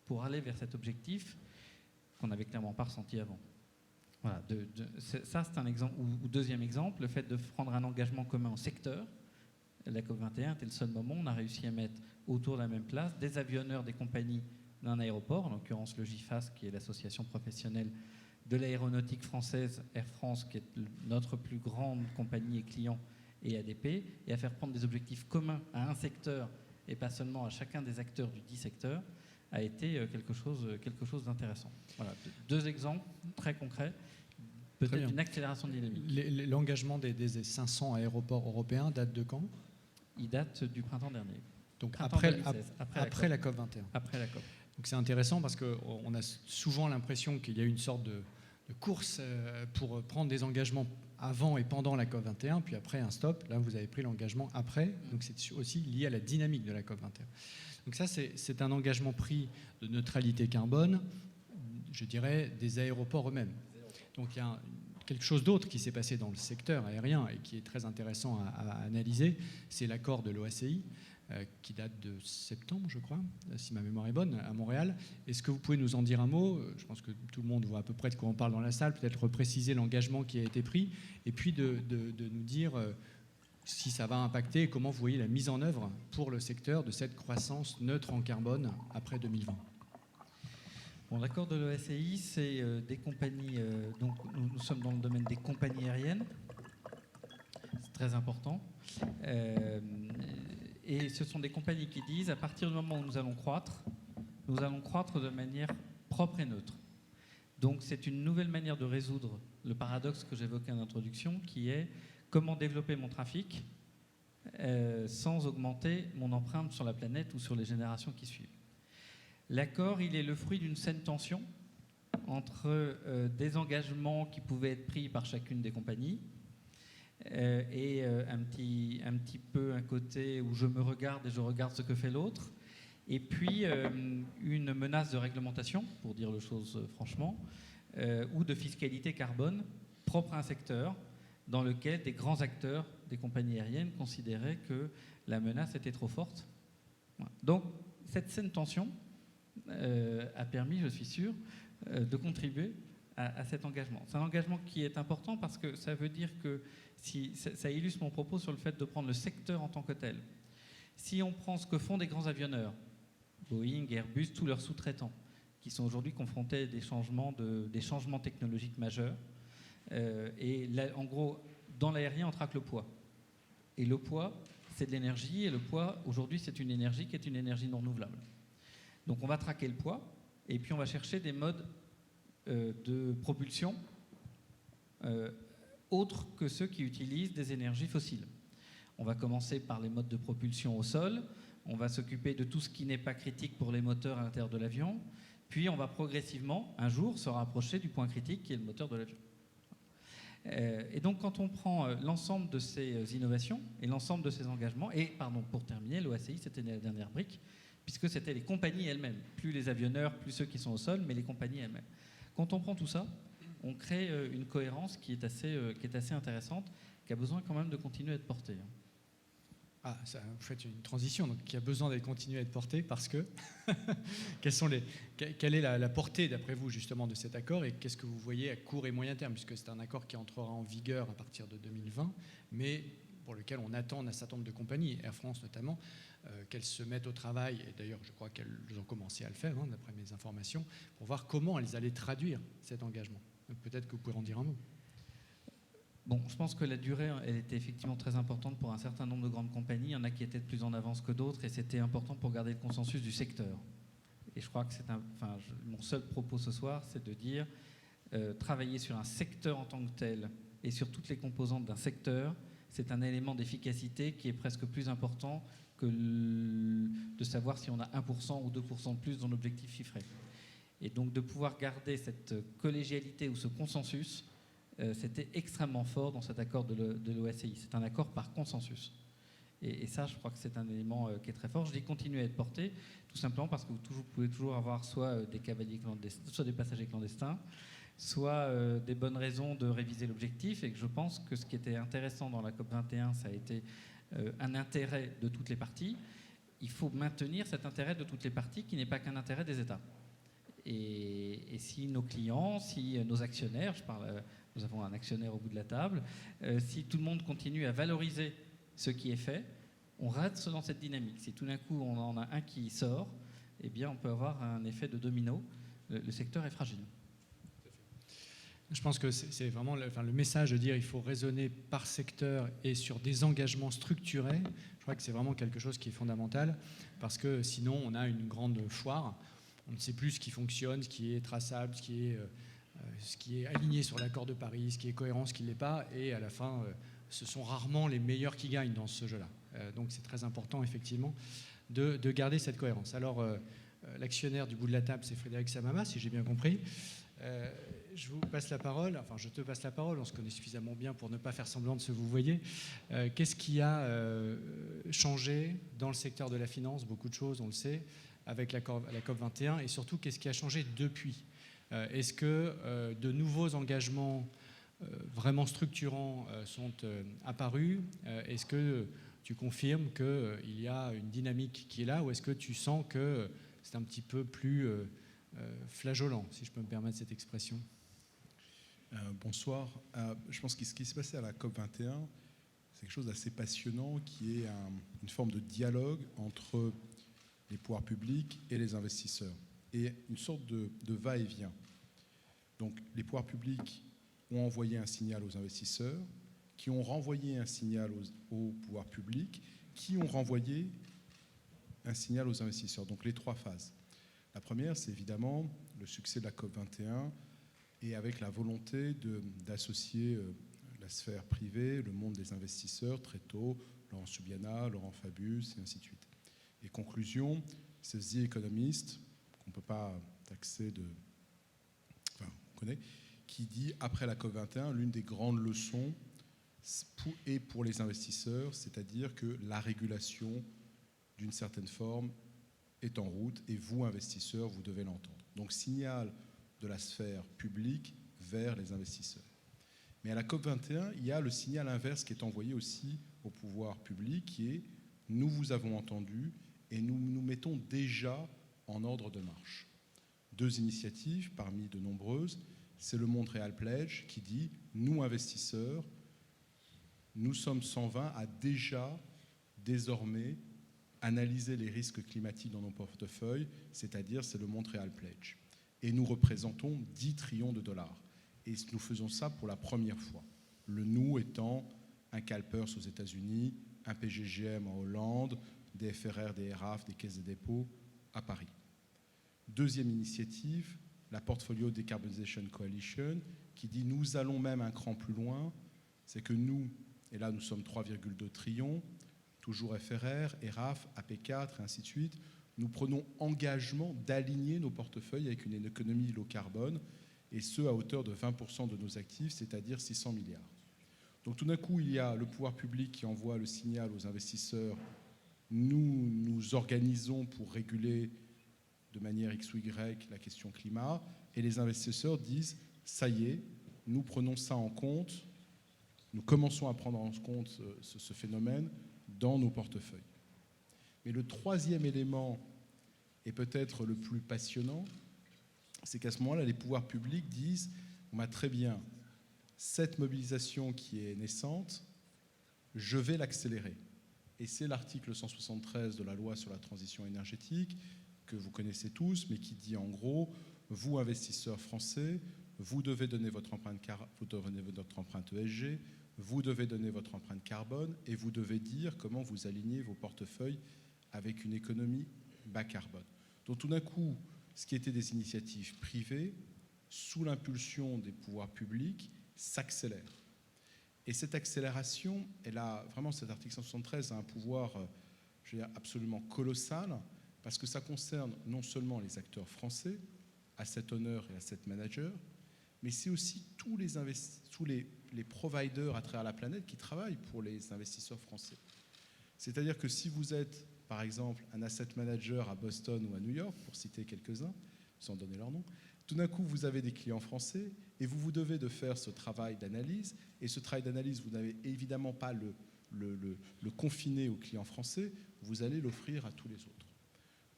pour aller vers cet objectif qu'on n'avait clairement pas ressenti avant. Voilà, ça, c'est un exemple. Ou deuxième exemple, le fait de prendre un engagement commun au secteur. La COP21 était le seul moment où on a réussi à mettre autour de la même place des avionneurs des compagnies d'un aéroport, en l'occurrence le GIFAS, qui est l'association professionnelle de l'aéronautique française, Air France, qui est notre plus grande compagnie et client, et ADP, et à faire prendre des objectifs communs à un secteur et pas seulement à chacun des acteurs du dit secteur, a été quelque chose d'intéressant. Voilà, deux exemples très concrets, peut-être une accélération dynamique. L'engagement des 500 aéroports européens date de quand? Il date du printemps dernier. Donc après la COP21. Après la COP. Donc c'est intéressant parce qu'on a souvent l'impression qu'il y a une sorte de course pour prendre des engagements avant et pendant la COP21, puis après un stop. Là, vous avez pris l'engagement après, donc c'est aussi lié à la dynamique de la COP21. Donc ça, c'est un engagement pris de neutralité carbone, je dirais, des aéroports eux-mêmes. Donc il y a quelque chose d'autre qui s'est passé dans le secteur aérien et qui est très intéressant à analyser, c'est l'accord de l'OACI, qui date de septembre, je crois, si ma mémoire est bonne, à Montréal. Est-ce que vous pouvez nous en dire un mot? Je pense que tout le monde voit à peu près de quoi on parle dans la salle, peut-être repréciser l'engagement qui a été pris, et puis de nous dire si ça va impacter et comment vous voyez la mise en œuvre pour le secteur de cette croissance neutre en carbone après 2020. Bon, l'accord de l'OACI, c'est des compagnies, donc nous sommes dans le domaine des compagnies aériennes, c'est très important. Et ce sont des compagnies qui disent, à partir du moment où nous allons croître de manière propre et neutre. Donc c'est une nouvelle manière de résoudre le paradoxe que j'évoquais en introduction, qui est comment développer mon trafic sans augmenter mon empreinte sur la planète ou sur les générations qui suivent. L'accord, il est le fruit d'une saine tension entre des engagements qui pouvaient être pris par chacune des compagnies, et un petit peu un côté où je me regarde et je regarde ce que fait l'autre, et puis une menace de réglementation, pour dire les choses franchement, ou de fiscalité carbone propre à un secteur dans lequel des grands acteurs des compagnies aériennes considéraient que la menace était trop forte. Voilà. Donc cette saine tension a permis, je suis sûr, de contribuer à cet engagement. C'est un engagement qui est important parce que ça veut dire que ça illustre mon propos sur le fait de prendre le secteur en tant que tel. Si on prend ce que font des grands avionneurs, Boeing, Airbus, tous leurs sous-traitants, qui sont aujourd'hui confrontés à des changements technologiques majeurs, et là, en gros, dans l'aérien, on traque le poids. Et le poids, c'est de l'énergie, et le poids, aujourd'hui, c'est une énergie qui est une énergie non renouvelable. Donc on va traquer le poids, et puis on va chercher des modes de propulsion autres que ceux qui utilisent des énergies fossiles. On va commencer par les modes de propulsion au sol, on va s'occuper de tout ce qui n'est pas critique pour les moteurs à l'intérieur de l'avion, puis on va progressivement, un jour, se rapprocher du point critique qui est le moteur de l'avion. Et donc quand on prend l'ensemble de ces innovations et l'ensemble de ces engagements, et pardon, pour terminer, l'OACI, c'était la dernière brique, puisque c'était les compagnies elles-mêmes, plus les avionneurs, plus ceux qui sont au sol, mais les compagnies elles-mêmes. Quand on prend tout ça, on crée une cohérence qui est assez intéressante, qui a besoin quand même de continuer à être portée. Ah, ça, vous faites une transition, donc qui a besoin d'être continuée à être portée parce que quelle est la portée d'après vous justement de cet accord et qu'est-ce que vous voyez à court et moyen terme, puisque c'est un accord qui entrera en vigueur à partir de 2020, mais pour lequel on attend un certain nombre de compagnies, Air France notamment, qu'elles se mettent au travail, et d'ailleurs je crois qu'elles ont commencé à le faire, d'après mes informations, pour voir comment elles allaient traduire cet engagement. Donc, peut-être que vous pouvez en dire un mot. Bon, je pense que la durée, elle était effectivement très importante pour un certain nombre de grandes compagnies. Il y en a qui étaient de plus en avance que d'autres, et c'était important pour garder le consensus du secteur. Et je crois que mon seul propos ce soir, c'est de dire travailler sur un secteur en tant que tel et sur toutes les composantes d'un secteur, c'est un élément d'efficacité qui est presque plus important que de savoir si on a 1% ou 2% de plus dans l'objectif chiffré. Et donc de pouvoir garder cette collégialité ou ce consensus, c'était extrêmement fort dans cet accord de l'OACI. C'est un accord par consensus. Et ça, je crois que c'est un élément qui est très fort. Je dis continuer à être porté, tout simplement parce que vous pouvez toujours avoir soit des cavaliers clandestins, soit des passagers clandestins, soit des bonnes raisons de réviser l'objectif. Et que je pense que ce qui était intéressant dans la COP21, ça a été un intérêt de toutes les parties. Il faut maintenir cet intérêt de toutes les parties qui n'est pas qu'un intérêt des États. Et si nos clients, si nos actionnaires, nous avons un actionnaire au bout de la table, si tout le monde continue à valoriser ce qui est fait, on reste dans cette dynamique. Si tout d'un coup on en a un qui sort, eh bien on peut avoir un effet de domino. Le secteur est fragile. Je pense que c'est vraiment le message de dire qu'il faut raisonner par secteur et sur des engagements structurés. Je crois que c'est vraiment quelque chose qui est fondamental, parce que sinon on a une grande foire. On ne sait plus ce qui fonctionne, ce qui est traçable, ce qui est aligné sur l'accord de Paris, ce qui est cohérent, ce qui ne l'est pas. Et à la fin, ce sont rarement les meilleurs qui gagnent dans ce jeu-là. Donc c'est très important, effectivement, de garder cette cohérence. Alors, l'actionnaire du bout de la table, c'est Frédéric Samama, si j'ai bien compris. Je vous passe la parole, enfin je te passe la parole, on se connaît suffisamment bien pour ne pas faire semblant de se vous voyez. Qu'est-ce qui a changé dans le secteur de la finance? Beaucoup de choses, on le sait, avec la COP21, et surtout, qu'est-ce qui a changé depuis? Est-ce que de nouveaux engagements vraiment structurants sont apparus? Est-ce que tu confirmes qu'il y a une dynamique qui est là, ou est-ce que tu sens que c'est un petit peu plus flageolant, si je peux me permettre cette expression? Bonsoir. Je pense que ce qui s'est passé à la COP21, c'est quelque chose d'assez passionnant, qui est une forme de dialogue entre les pouvoirs publics et les investisseurs, et une sorte de va-et-vient. Donc les pouvoirs publics ont envoyé un signal aux investisseurs, qui ont renvoyé un signal aux pouvoirs publics, qui ont renvoyé un signal aux investisseurs. Donc les trois phases. La première, c'est évidemment le succès de la COP21, et avec la volonté d'associer la sphère privée, le monde des investisseurs très tôt, Laurent Subiana, Laurent Fabius, et ainsi de suite. Et conclusion, c'est The Economist, qu'on ne peut pas taxer on connaît, qui dit, après la COP21, l'une des grandes leçons est pour les investisseurs, c'est-à-dire que la régulation, d'une certaine forme, est en route, et vous, investisseurs, vous devez l'entendre. Donc, signal de la sphère publique vers les investisseurs. Mais à la COP21, il y a le signal inverse qui est envoyé aussi au pouvoir public, qui est « nous vous avons entendu et nous nous mettons déjà en ordre de marche ». Deux initiatives parmi de nombreuses, c'est le Montréal Pledge qui dit « nous, investisseurs, nous sommes 120 à déjà, désormais, analyser les risques climatiques dans nos portefeuilles, c'est-à-dire c'est le Montréal Pledge. Et nous représentons 10 trillions de dollars. Et nous faisons ça pour la première fois. Le nous étant un CalPERS aux États-Unis, un PGGM en Hollande, des FRR, des RAF, des caisses de dépôt à Paris. Deuxième initiative, la Portfolio Decarbonization Coalition, qui dit nous allons même un cran plus loin, c'est que nous, et là nous sommes 3,2 trillions, toujours FRR, ERAF, AP4, et ainsi de suite, nous prenons engagement d'aligner nos portefeuilles avec une économie low carbone, et ce à hauteur de 20% de nos actifs, c'est-à-dire 600 milliards. Donc tout d'un coup, il y a le pouvoir public qui envoie le signal aux investisseurs, nous nous organisons pour réguler de manière X ou Y la question climat, et les investisseurs disent, ça y est, nous prenons ça en compte, nous commençons à prendre en compte ce phénomène dans nos portefeuilles. Mais le troisième élément, et peut-être le plus passionnant, c'est qu'à ce moment-là, les pouvoirs publics disent « très bien, cette mobilisation qui est naissante, je vais l'accélérer ». Et c'est l'article 173 de la loi sur la transition énergétique, que vous connaissez tous, mais qui dit en gros « vous, investisseurs français, vous devez donner votre empreinte ESG, vous devez donner votre empreinte carbone et vous devez dire comment vous alignez vos portefeuilles avec une économie bas carbone. Donc tout d'un coup, ce qui était des initiatives privées, sous l'impulsion des pouvoirs publics, s'accélère. Et cette accélération, vraiment cet article 173 a un pouvoir je veux dire, absolument colossal, parce que ça concerne non seulement les acteurs français, asset owners et asset managers, mais c'est aussi tous les providers à travers la planète qui travaillent pour les investisseurs français. C'est-à-dire que si vous êtes, par exemple, un asset manager à Boston ou à New York, pour citer quelques-uns, sans donner leur nom, tout d'un coup, vous avez des clients français et vous devez de faire ce travail d'analyse. Et ce travail d'analyse, vous n'avez évidemment pas le confiner aux clients français, vous allez l'offrir à tous les autres.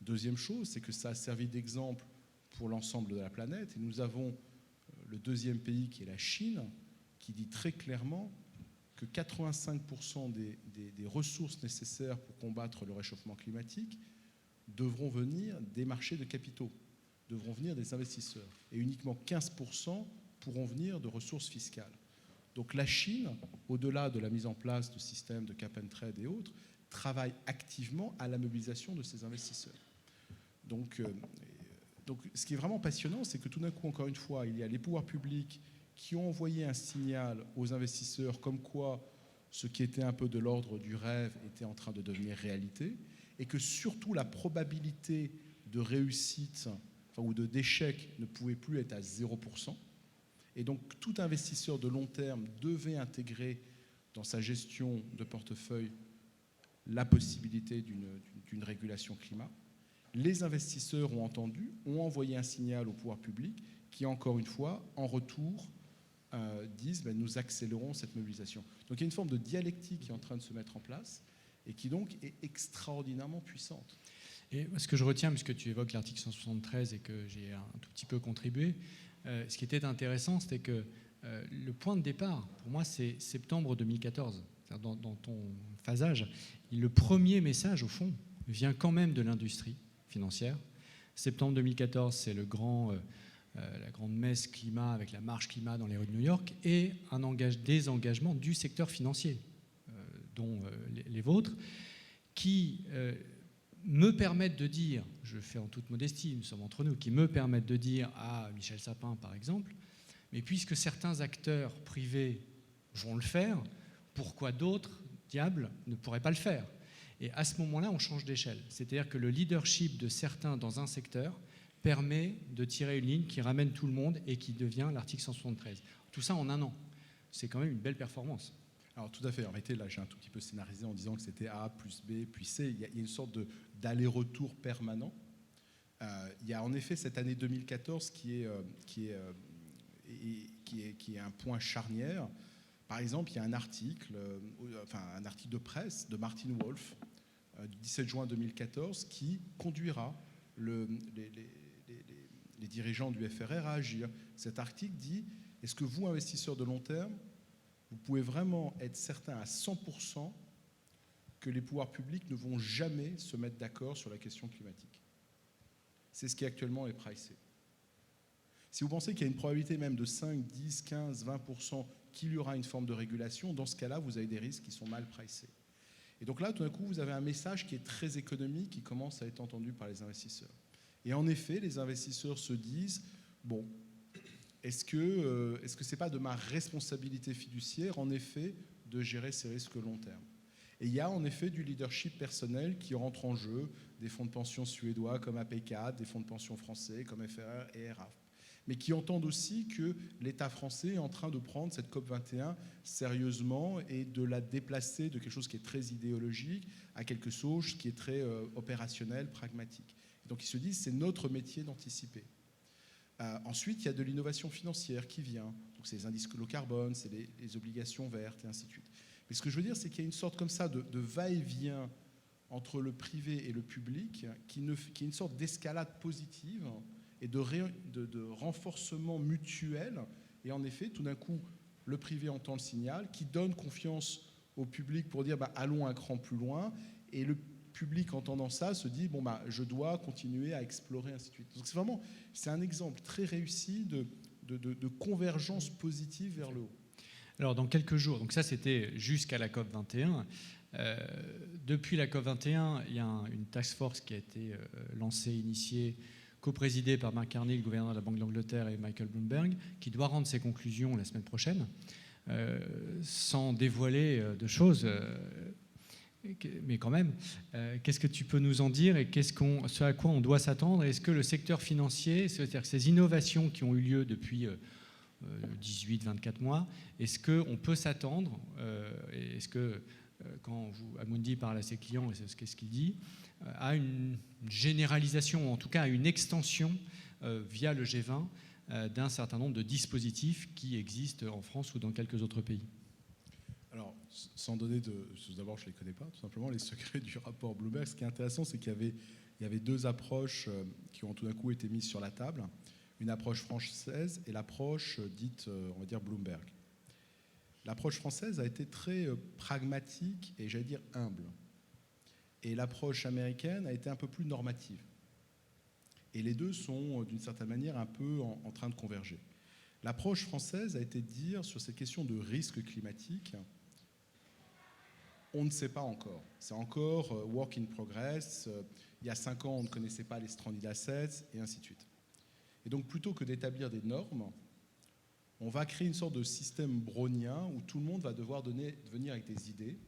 Deuxième chose, c'est que ça a servi d'exemple pour l'ensemble de la planète. Et nous avons le deuxième pays qui est la Chine, qui dit très clairement que 85% des ressources nécessaires pour combattre le réchauffement climatique devront venir des marchés de capitaux, devront venir des investisseurs. Et uniquement 15% pourront venir de ressources fiscales. Donc la Chine, au-delà de la mise en place de systèmes de cap and trade et autres, travaille activement à la mobilisation de ces investisseurs. Donc ce qui est vraiment passionnant, c'est que tout d'un coup, encore une fois, il y a les pouvoirs publics qui ont envoyé un signal aux investisseurs comme quoi ce qui était un peu de l'ordre du rêve était en train de devenir réalité, et que surtout la probabilité de réussite ou d'échec ne pouvait plus être à 0%. Et donc tout investisseur de long terme devait intégrer dans sa gestion de portefeuille la possibilité d'une régulation climat. Les investisseurs ont entendu, ont envoyé un signal au pouvoir public qui, encore une fois, en retour, disent nous accélérons cette mobilisation. Donc il y a une forme de dialectique qui est en train de se mettre en place et qui donc est extraordinairement puissante. Et ce que je retiens, puisque tu évoques l'article 173 et que j'ai un tout petit peu contribué, ce qui était intéressant, c'était que le point de départ, pour moi, c'est septembre 2014. Dans ton phasage, le premier message, au fond, vient quand même de l'industrie financière. Septembre 2014, c'est la grande messe climat avec la marche climat dans les rues de New York et des engagements du secteur financier, dont les vôtres, qui me permettent de dire, je fais en toute modestie, nous sommes entre nous, qui me permettent de dire à Michel Sapin, par exemple, mais puisque certains acteurs privés vont le faire, pourquoi d'autres, diables, ne pourraient pas le faire? Et à ce moment-là, on change d'échelle. C'est-à-dire que le leadership de certains dans un secteur permet de tirer une ligne qui ramène tout le monde et qui devient l'article 173. Tout ça en un an. C'est quand même une belle performance. Alors tout à fait. En réalité, là, j'ai un tout petit peu scénarisé en disant que c'était A plus B puis C. Il y a une sorte d'aller-retour permanent. Il y a en effet cette année 2014 qui est un point charnière. Par exemple, il y a un article de presse de Martin Wolf du 17 juin 2014 qui conduira les dirigeants du FRR à agir. Cet article dit: est-ce que vous, investisseurs de long terme, vous pouvez vraiment être certain à 100% que les pouvoirs publics ne vont jamais se mettre d'accord sur la question climatique? C'est ce qui actuellement est pricé. Si vous pensez qu'il y a une probabilité même de 5, 10, 15, 20% qu'il y aura une forme de régulation, dans ce cas-là, vous avez des risques qui sont mal pricés. Et donc là, tout d'un coup, vous avez un message qui est très économique, qui commence à être entendu par les investisseurs. Et en effet, les investisseurs se disent, bon, est-ce que c'est pas de ma responsabilité fiduciaire, en effet, de gérer ces risques long terme? Et il y a en effet du leadership personnel qui rentre en jeu, des fonds de pension suédois comme AP4, des fonds de pension français comme FRR et RAF, mais qui entendent aussi que l'État français est en train de prendre cette COP21 sérieusement et de la déplacer de quelque chose qui est très idéologique à quelque chose qui est très opérationnel, pragmatique. Et donc ils se disent, c'est notre métier d'anticiper. Ensuite, il y a de l'innovation financière qui vient. Donc c'est les indices low carbone, c'est les obligations vertes et ainsi de suite. Mais ce que je veux dire, c'est qu'il y a une sorte comme ça de va-et-vient entre le privé et le public qui est une sorte d'escalade positive et de renforcement mutuel. Et en effet, tout d'un coup, le privé entend le signal, qui donne confiance au public pour dire allons un cran plus loin. Et le public, entendant ça, se dit je dois continuer à explorer, ainsi de suite. Donc c'est un exemple très réussi de convergence positive vers le haut. Alors, dans quelques jours, donc ça c'était jusqu'à la COP 21. Depuis la COP 21, il y a une task force qui a été lancée, initiée, coprésidée par Mark Carney, le gouverneur de la Banque d'Angleterre, et Michael Bloomberg, qui doit rendre ses conclusions la semaine prochaine, sans dévoiler de choses. Mais quand même, qu'est-ce que tu peux nous en dire et ce à quoi on doit s'attendre? Est-ce que le secteur financier, c'est-à-dire que ces innovations qui ont eu lieu depuis 18-24 mois, est-ce qu'on peut s'attendre, est-ce que quand Amundi parle à ses clients, et c'est ce qu'il dit, à une généralisation, ou en tout cas à une extension via le G20 d'un certain nombre de dispositifs qui existent en France ou dans quelques autres pays? Alors, sans donner d'abord, je ne les connais pas, tout simplement, les secrets du rapport Bloomberg. Ce qui est intéressant, c'est qu'il y avait deux approches qui ont tout d'un coup été mises sur la table. Une approche française et l'approche dite, on va dire, Bloomberg. L'approche française a été très pragmatique et, j'allais dire, humble. Et l'approche américaine a été un peu plus normative. Et les deux sont, d'une certaine manière, un peu en train de converger. L'approche française a été de dire, sur cette question de risque climatique, on ne sait pas encore. C'est encore work in progress. Il y a 5 ans, on ne connaissait pas les stranded assets, et ainsi de suite. Et donc, plutôt que d'établir des normes, on va créer une sorte de système brownien où tout le monde va devoir venir avec des idées.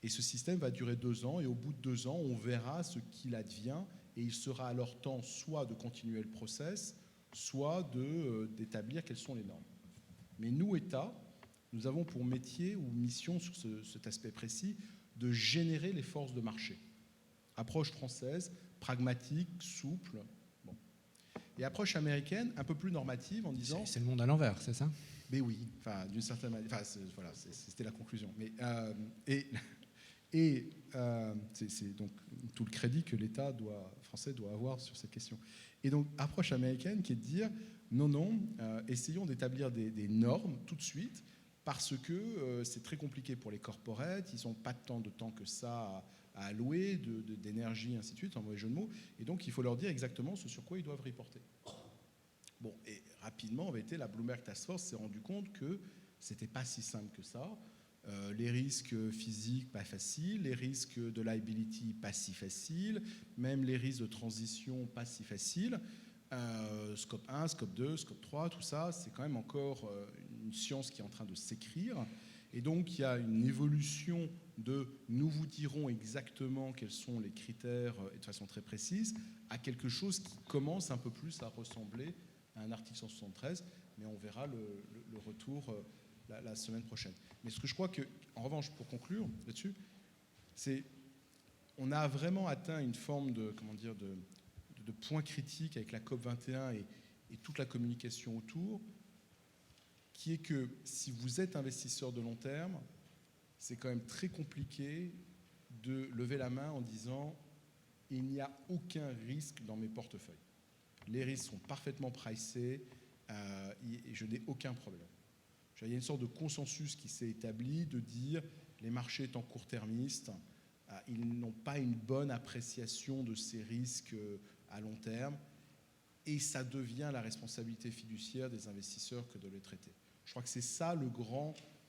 Et ce système va durer 2 ans. Et au bout de 2 ans, on verra ce qu'il advient. Et il sera alors temps soit de continuer le process, soit d'établir quelles sont les normes. Mais nous, État, nous avons pour métier ou mission sur cet aspect précis de générer les forces de marché. Approche française, pragmatique, souple. Bon. Et approche américaine, un peu plus normative en disant... C'est le monde à l'envers, c'est ça? Mais oui, enfin, d'une certaine manière... Enfin, voilà, c'était la conclusion. Mais, c'est donc tout le crédit que l'État français doit avoir sur cette question. Et donc, approche américaine qui est de dire non, essayons d'établir des normes tout de suite parce que c'est très compliqué pour les corporates, ils n'ont pas tant de temps que ça à allouer, d'énergie, ainsi de suite, en mauvais jeu de mots. Et donc, il faut leur dire exactement ce sur quoi ils doivent reporter. Bon, et rapidement, en vérité, la Bloomberg Task Force s'est rendu compte que ce n'était pas si simple que ça. Les risques physiques, pas faciles, les risques de liability, pas si faciles, même les risques de transition, pas si faciles. Scope 1, Scope 2, Scope 3, tout ça, c'est quand même encore une science qui est en train de s'écrire. Et donc, il y a une évolution de « nous vous dirons exactement quels sont les critères et de façon très précise » à quelque chose qui commence un peu plus à ressembler à un article 173, mais on verra le retour la semaine prochaine. Mais ce que je crois que, en revanche, pour conclure là-dessus, c'est on a vraiment atteint une forme de point critique avec la COP21 et toute la communication autour, qui est que si vous êtes investisseur de long terme, c'est quand même très compliqué de lever la main en disant « il n'y a aucun risque dans mes portefeuilles. Les risques sont parfaitement pricés et je n'ai aucun problème. » Il y a une sorte de consensus qui s'est établi de dire les marchés étant court-termistes, ils n'ont pas une bonne appréciation de ces risques à long terme et ça devient la responsabilité fiduciaire des investisseurs que de les traiter. Je crois que c'est ça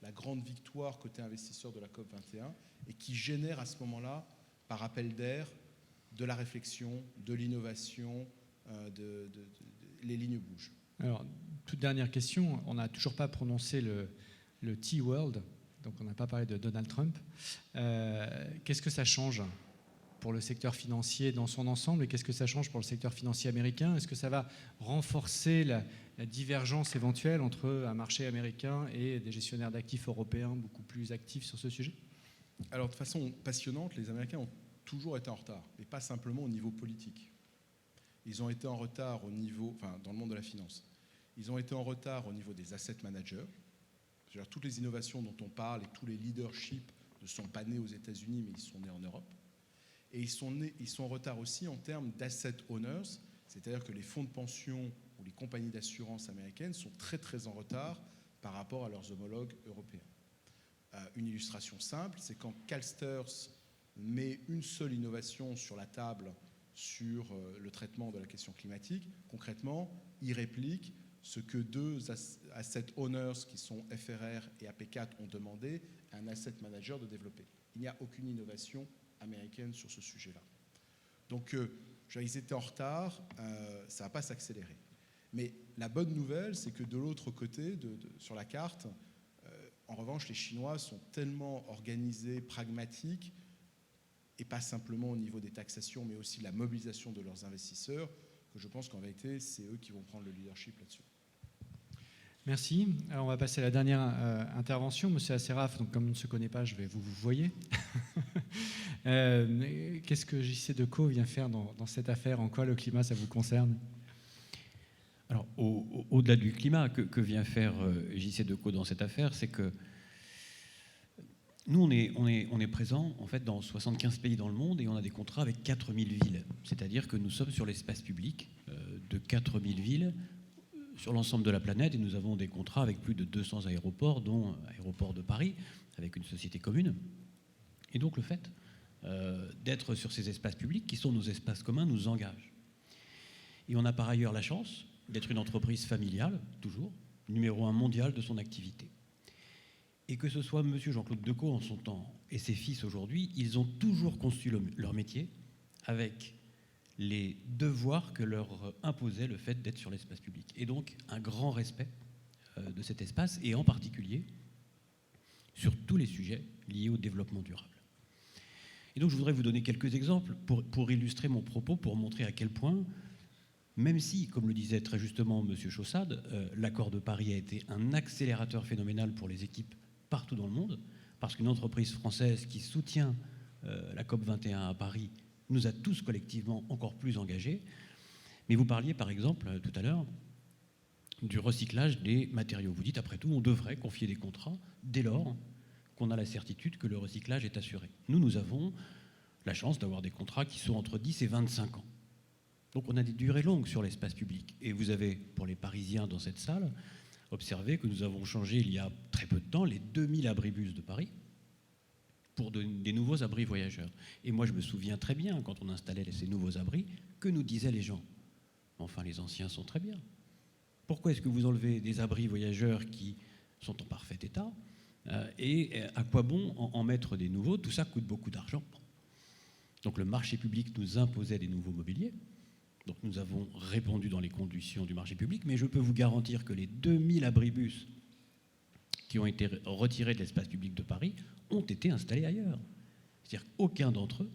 la grande victoire côté investisseur de la COP21 et qui génère à ce moment-là, par appel d'air, de la réflexion, de l'innovation, les lignes bougent. Alors, toute dernière question, on n'a toujours pas prononcé le T-World, donc on n'a pas parlé de Donald Trump. Qu'est-ce que ça change pour le secteur financier dans son ensemble et qu'est-ce que ça change pour le secteur financier américain? Est-ce que ça va renforcer la divergence éventuelle entre un marché américain et des gestionnaires d'actifs européens beaucoup plus actifs sur ce sujet? Alors, de façon passionnante, les Américains ont toujours été en retard, et pas simplement au niveau politique. Ils ont été en retard dans le monde de la finance. Ils ont été en retard au niveau des asset managers. C'est-à-dire toutes les innovations dont on parle et tous les leaderships ne sont pas nés aux États-Unis, mais ils sont nés en Europe. Et ils sont en retard aussi en termes d'asset owners, c'est-à-dire que les fonds de pension ou les compagnies d'assurance américaines sont très très en retard par rapport à leurs homologues européens. Une illustration simple, c'est quand CalSTRS met une seule innovation sur la table sur le traitement de la question climatique, concrètement, il réplique ce que deux asset owners qui sont FRR et AP4 ont demandé à un asset manager de développer. Il n'y a aucune innovation américaine sur ce sujet-là. Donc, ils étaient en retard, ça ne va pas s'accélérer. Mais la bonne nouvelle, c'est que de l'autre côté, sur la carte, en revanche, les Chinois sont tellement organisés, pragmatiques, et pas simplement au niveau des taxations, mais aussi de la mobilisation de leurs investisseurs, que je pense qu'en vérité, c'est eux qui vont prendre le leadership là-dessus. Merci. Alors on va passer à la dernière intervention. Monsieur Asseraf, donc comme on ne se connaît pas, je vais vous voyez. Qu'est-ce que JCDecaux vient faire dans cette affaire? En quoi le climat, ça vous concerne? Alors, au-delà du climat, que vient faire JCDecaux dans cette affaire, c'est que nous, on est présent en fait, dans 75 pays dans le monde et on a des contrats avec 4000 villes. C'est-à-dire que nous sommes sur l'espace public de 4000 villes sur l'ensemble de la planète et nous avons des contrats avec plus de 200 aéroports, dont l'aéroport de Paris, avec une société commune. Et donc le fait d'être sur ces espaces publics, qui sont nos espaces communs, nous engage. Et on a par ailleurs la chance d'être une entreprise familiale, toujours, numéro 1 mondial de son activité. Et que ce soit M. Jean-Claude Decaux en son temps et ses fils aujourd'hui, ils ont toujours conçu leur métier avec les devoirs que leur imposait le fait d'être sur l'espace public. Et donc un grand respect de cet espace, et en particulier sur tous les sujets liés au développement durable. Et donc je voudrais vous donner quelques exemples pour illustrer mon propos, pour montrer à quel point, même si, comme le disait très justement M. Chaussade, l'accord de Paris a été un accélérateur phénoménal pour les équipes partout dans le monde, parce qu'une entreprise française qui soutient la COP21 à Paris nous a tous collectivement encore plus engagés. Mais vous parliez par exemple tout à l'heure du recyclage des matériaux. Vous dites après tout, on devrait confier des contrats dès lors qu'on a la certitude que le recyclage est assuré. Nous avons la chance d'avoir des contrats qui sont entre 10 et 25 ans. Donc on a des durées longues sur l'espace public. Et vous avez, pour les Parisiens dans cette salle, observé que nous avons changé il y a très peu de temps les 2000 abribus de Paris pour des nouveaux abris voyageurs. Et moi, je me souviens très bien, quand on installait ces nouveaux abris, que nous disaient les gens. Enfin, les anciens sont très bien. Pourquoi est-ce que vous enlevez des abris voyageurs qui sont en parfait état et à quoi bon en mettre des nouveaux? Tout ça coûte beaucoup d'argent. Donc le marché public nous imposait des nouveaux mobiliers. Donc nous avons répondu dans les conditions du marché public, mais je peux vous garantir que les 2000 abribus qui ont été retirés de l'espace public de Paris ont été installés ailleurs. C'est-à-dire qu'aucun d'entre eux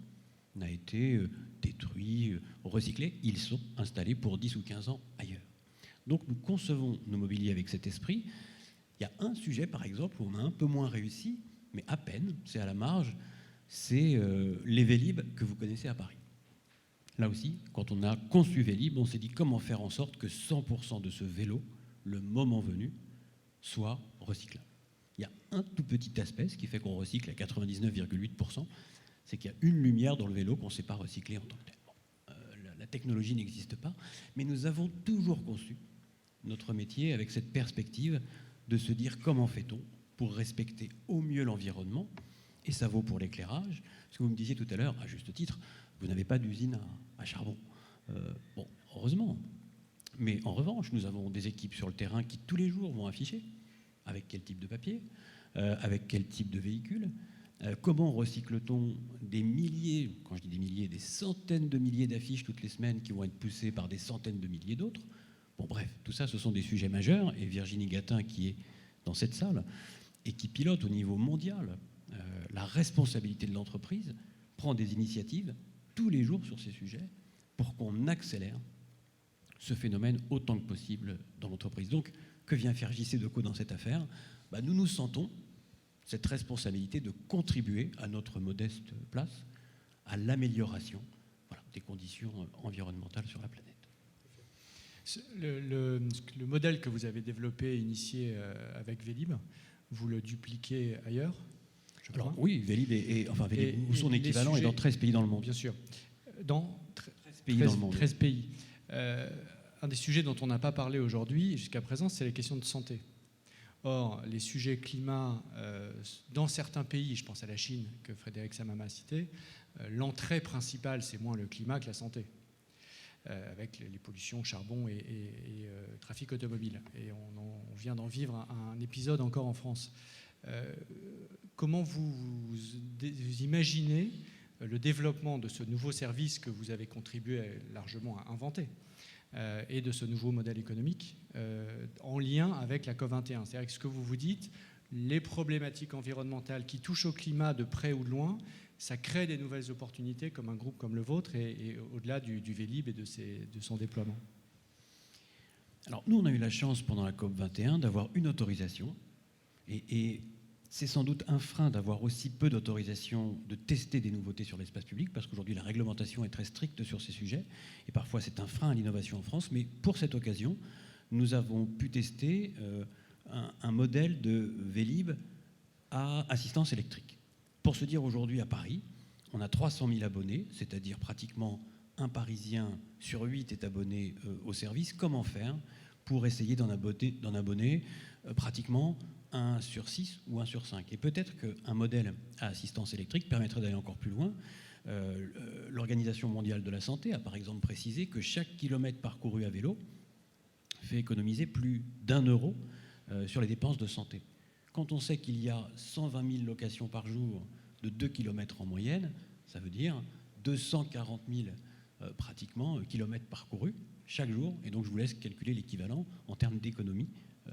n'a été détruit, recyclé. Ils sont installés pour 10 ou 15 ans ailleurs. Donc nous concevons nos mobiliers avec cet esprit. Il y a un sujet, par exemple, où on a un peu moins réussi, mais à peine, c'est à la marge, c'est les Vélib que vous connaissez à Paris. Là aussi, quand on a conçu Vélib, on s'est dit comment faire en sorte que 100% de ce vélo, le moment venu, soit recyclable. Il y a un tout petit aspect, ce qui fait qu'on recycle à 99,8%, c'est qu'il y a une lumière dans le vélo qu'on ne sait pas recycler en tant que tel. Bon, la technologie n'existe pas, mais nous avons toujours conçu notre métier avec cette perspective de se dire comment fait-on pour respecter au mieux l'environnement, et ça vaut pour l'éclairage, parce que vous me disiez tout à l'heure, à juste titre, vous n'avez pas d'usine à charbon. Bon, heureusement. Mais en revanche, nous avons des équipes sur le terrain qui tous les jours vont afficher avec quel type de papier, avec quel type de véhicule, comment recycle-t-on des milliers, quand je dis des milliers, des centaines de milliers d'affiches toutes les semaines qui vont être poussées par des centaines de milliers d'autres. Bon bref, tout ça, ce sont des sujets majeurs, et Virginie Gatin, qui est dans cette salle, et qui pilote au niveau mondial la responsabilité de l'entreprise, prend des initiatives tous les jours sur ces sujets pour qu'on accélère ce phénomène autant que possible dans l'entreprise. Donc, que vient faire JCDecaux dans cette affaire? Nous nous sentons cette responsabilité de contribuer à notre modeste place à l'amélioration des conditions environnementales sur la planète. Le modèle que vous avez développé, initié avec Vélib, vous le dupliquez ailleurs? Alors oui, Vélib ou son équivalent est dans 13 pays dans le monde. Bien sûr. Dans 13 pays dans le monde. 13 pays. Un des sujets dont on n'a pas parlé aujourd'hui, jusqu'à présent, c'est les questions de santé. Or, les sujets climat, dans certains pays, je pense à la Chine, que Frédéric Samama a cité, l'entrée principale, c'est moins le climat que la santé. avec les pollutions, charbon et trafic automobile. Et on vient d'en vivre un épisode encore en France. Comment vous imaginez le développement de ce nouveau service que vous avez contribué largement à inventer et de ce nouveau modèle économique en lien avec la COP21? C'est-à-dire que ce que vous vous dites, les problématiques environnementales qui touchent au climat de près ou de loin, ça crée des nouvelles opportunités comme un groupe comme le vôtre et au-delà du Vélib et de son déploiement. Alors nous, on a eu la chance pendant la COP21 d'avoir une autorisation et c'est sans doute un frein d'avoir aussi peu d'autorisation de tester des nouveautés sur l'espace public parce qu'aujourd'hui la réglementation est très stricte sur ces sujets et parfois c'est un frein à l'innovation en France, mais pour cette occasion, nous avons pu tester un modèle de Vélib à assistance électrique. Pour se dire, aujourd'hui à Paris, on a 300 000 abonnés, c'est-à-dire pratiquement un Parisien sur 8 est abonné au service. Comment faire pour essayer d'en abonner pratiquement 1 sur 6 ou 1 sur 5? Et peut-être qu'un modèle à assistance électrique permettrait d'aller encore plus loin. L'Organisation mondiale de la santé a par exemple précisé que chaque kilomètre parcouru à vélo fait économiser plus d'1 euro sur les dépenses de santé. Quand on sait qu'il y a 120 000 locations par jour de 2 km en moyenne, ça veut dire 240 000 pratiquement kilomètres parcourus chaque jour. Et donc je vous laisse calculer l'équivalent en termes d'économie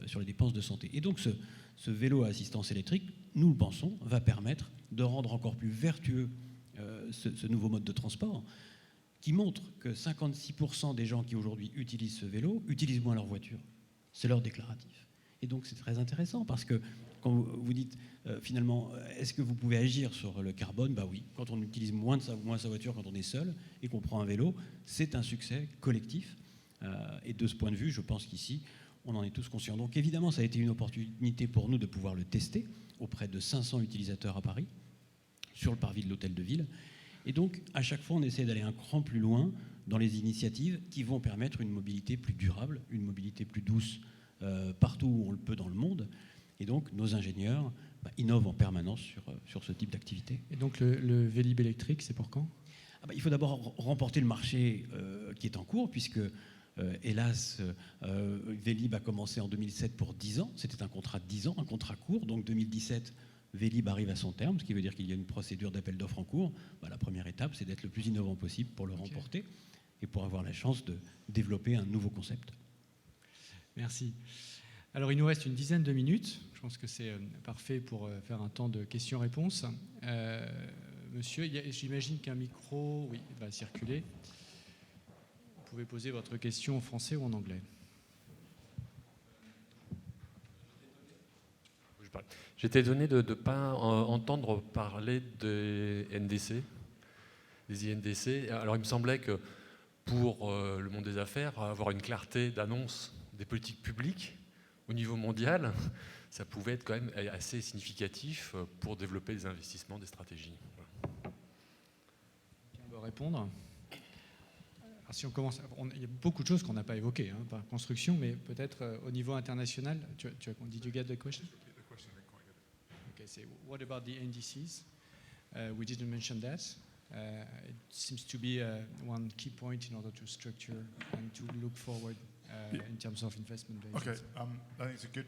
sur les dépenses de santé. Et donc ce vélo à assistance électrique, nous le pensons, va permettre de rendre encore plus vertueux ce nouveau mode de transport qui montre que 56% des gens qui aujourd'hui utilisent ce vélo utilisent moins leur voiture. C'est leur déclaratif. Et donc c'est très intéressant parce que quand vous dites finalement, est-ce que vous pouvez agir sur le carbone? Bah oui, quand on utilise moins sa voiture, quand on est seul et qu'on prend un vélo, c'est un succès collectif. Et de ce point de vue, je pense qu'ici, on en est tous conscients. Donc évidemment, ça a été une opportunité pour nous de pouvoir le tester auprès de 500 utilisateurs à Paris, sur le parvis de l'Hôtel de Ville. Et donc, à chaque fois, on essaie d'aller un cran plus loin dans les initiatives qui vont permettre une mobilité plus durable, une mobilité plus douce partout où on le peut dans le monde. Et donc, nos ingénieurs innovent en permanence sur ce type d'activité. Et donc, le Vélib électrique, c'est pour quand? Il faut d'abord remporter le marché qui est en cours, puisque, hélas, Vélib a commencé en 2007 pour 10 ans. C'était un contrat de 10 ans, un contrat court. Donc, 2017, Vélib arrive à son terme, ce qui veut dire qu'il y a une procédure d'appel d'offres en cours. La première étape, c'est d'être le plus innovant possible pour le remporter et pour avoir la chance de développer un nouveau concept. Merci. Alors, il nous reste une dizaine de minutes. Je pense que c'est parfait pour faire un temps de questions-réponses. Monsieur, j'imagine qu'un micro va circuler. Vous pouvez poser votre question en français ou en anglais. J'étais étonné de ne pas entendre parler des NDC, des INDC. Alors, il me semblait que pour le monde des affaires, avoir une clarté d'annonce des politiques publiques au niveau mondial, ça pouvait être quand même assez significatif pour développer des investissements, des stratégies. On va répondre. Alors, si on commence, il y a beaucoup de choses qu'on n'a pas évoquées par construction, mais peut-être au niveau international. Did you get the question? The question, I didn't quite get it. Okay, so what about the NDCs? We didn't mention that. It seems to be one key point in order to structure and to look forward in terms of investment vehicles. Okay, I think it's a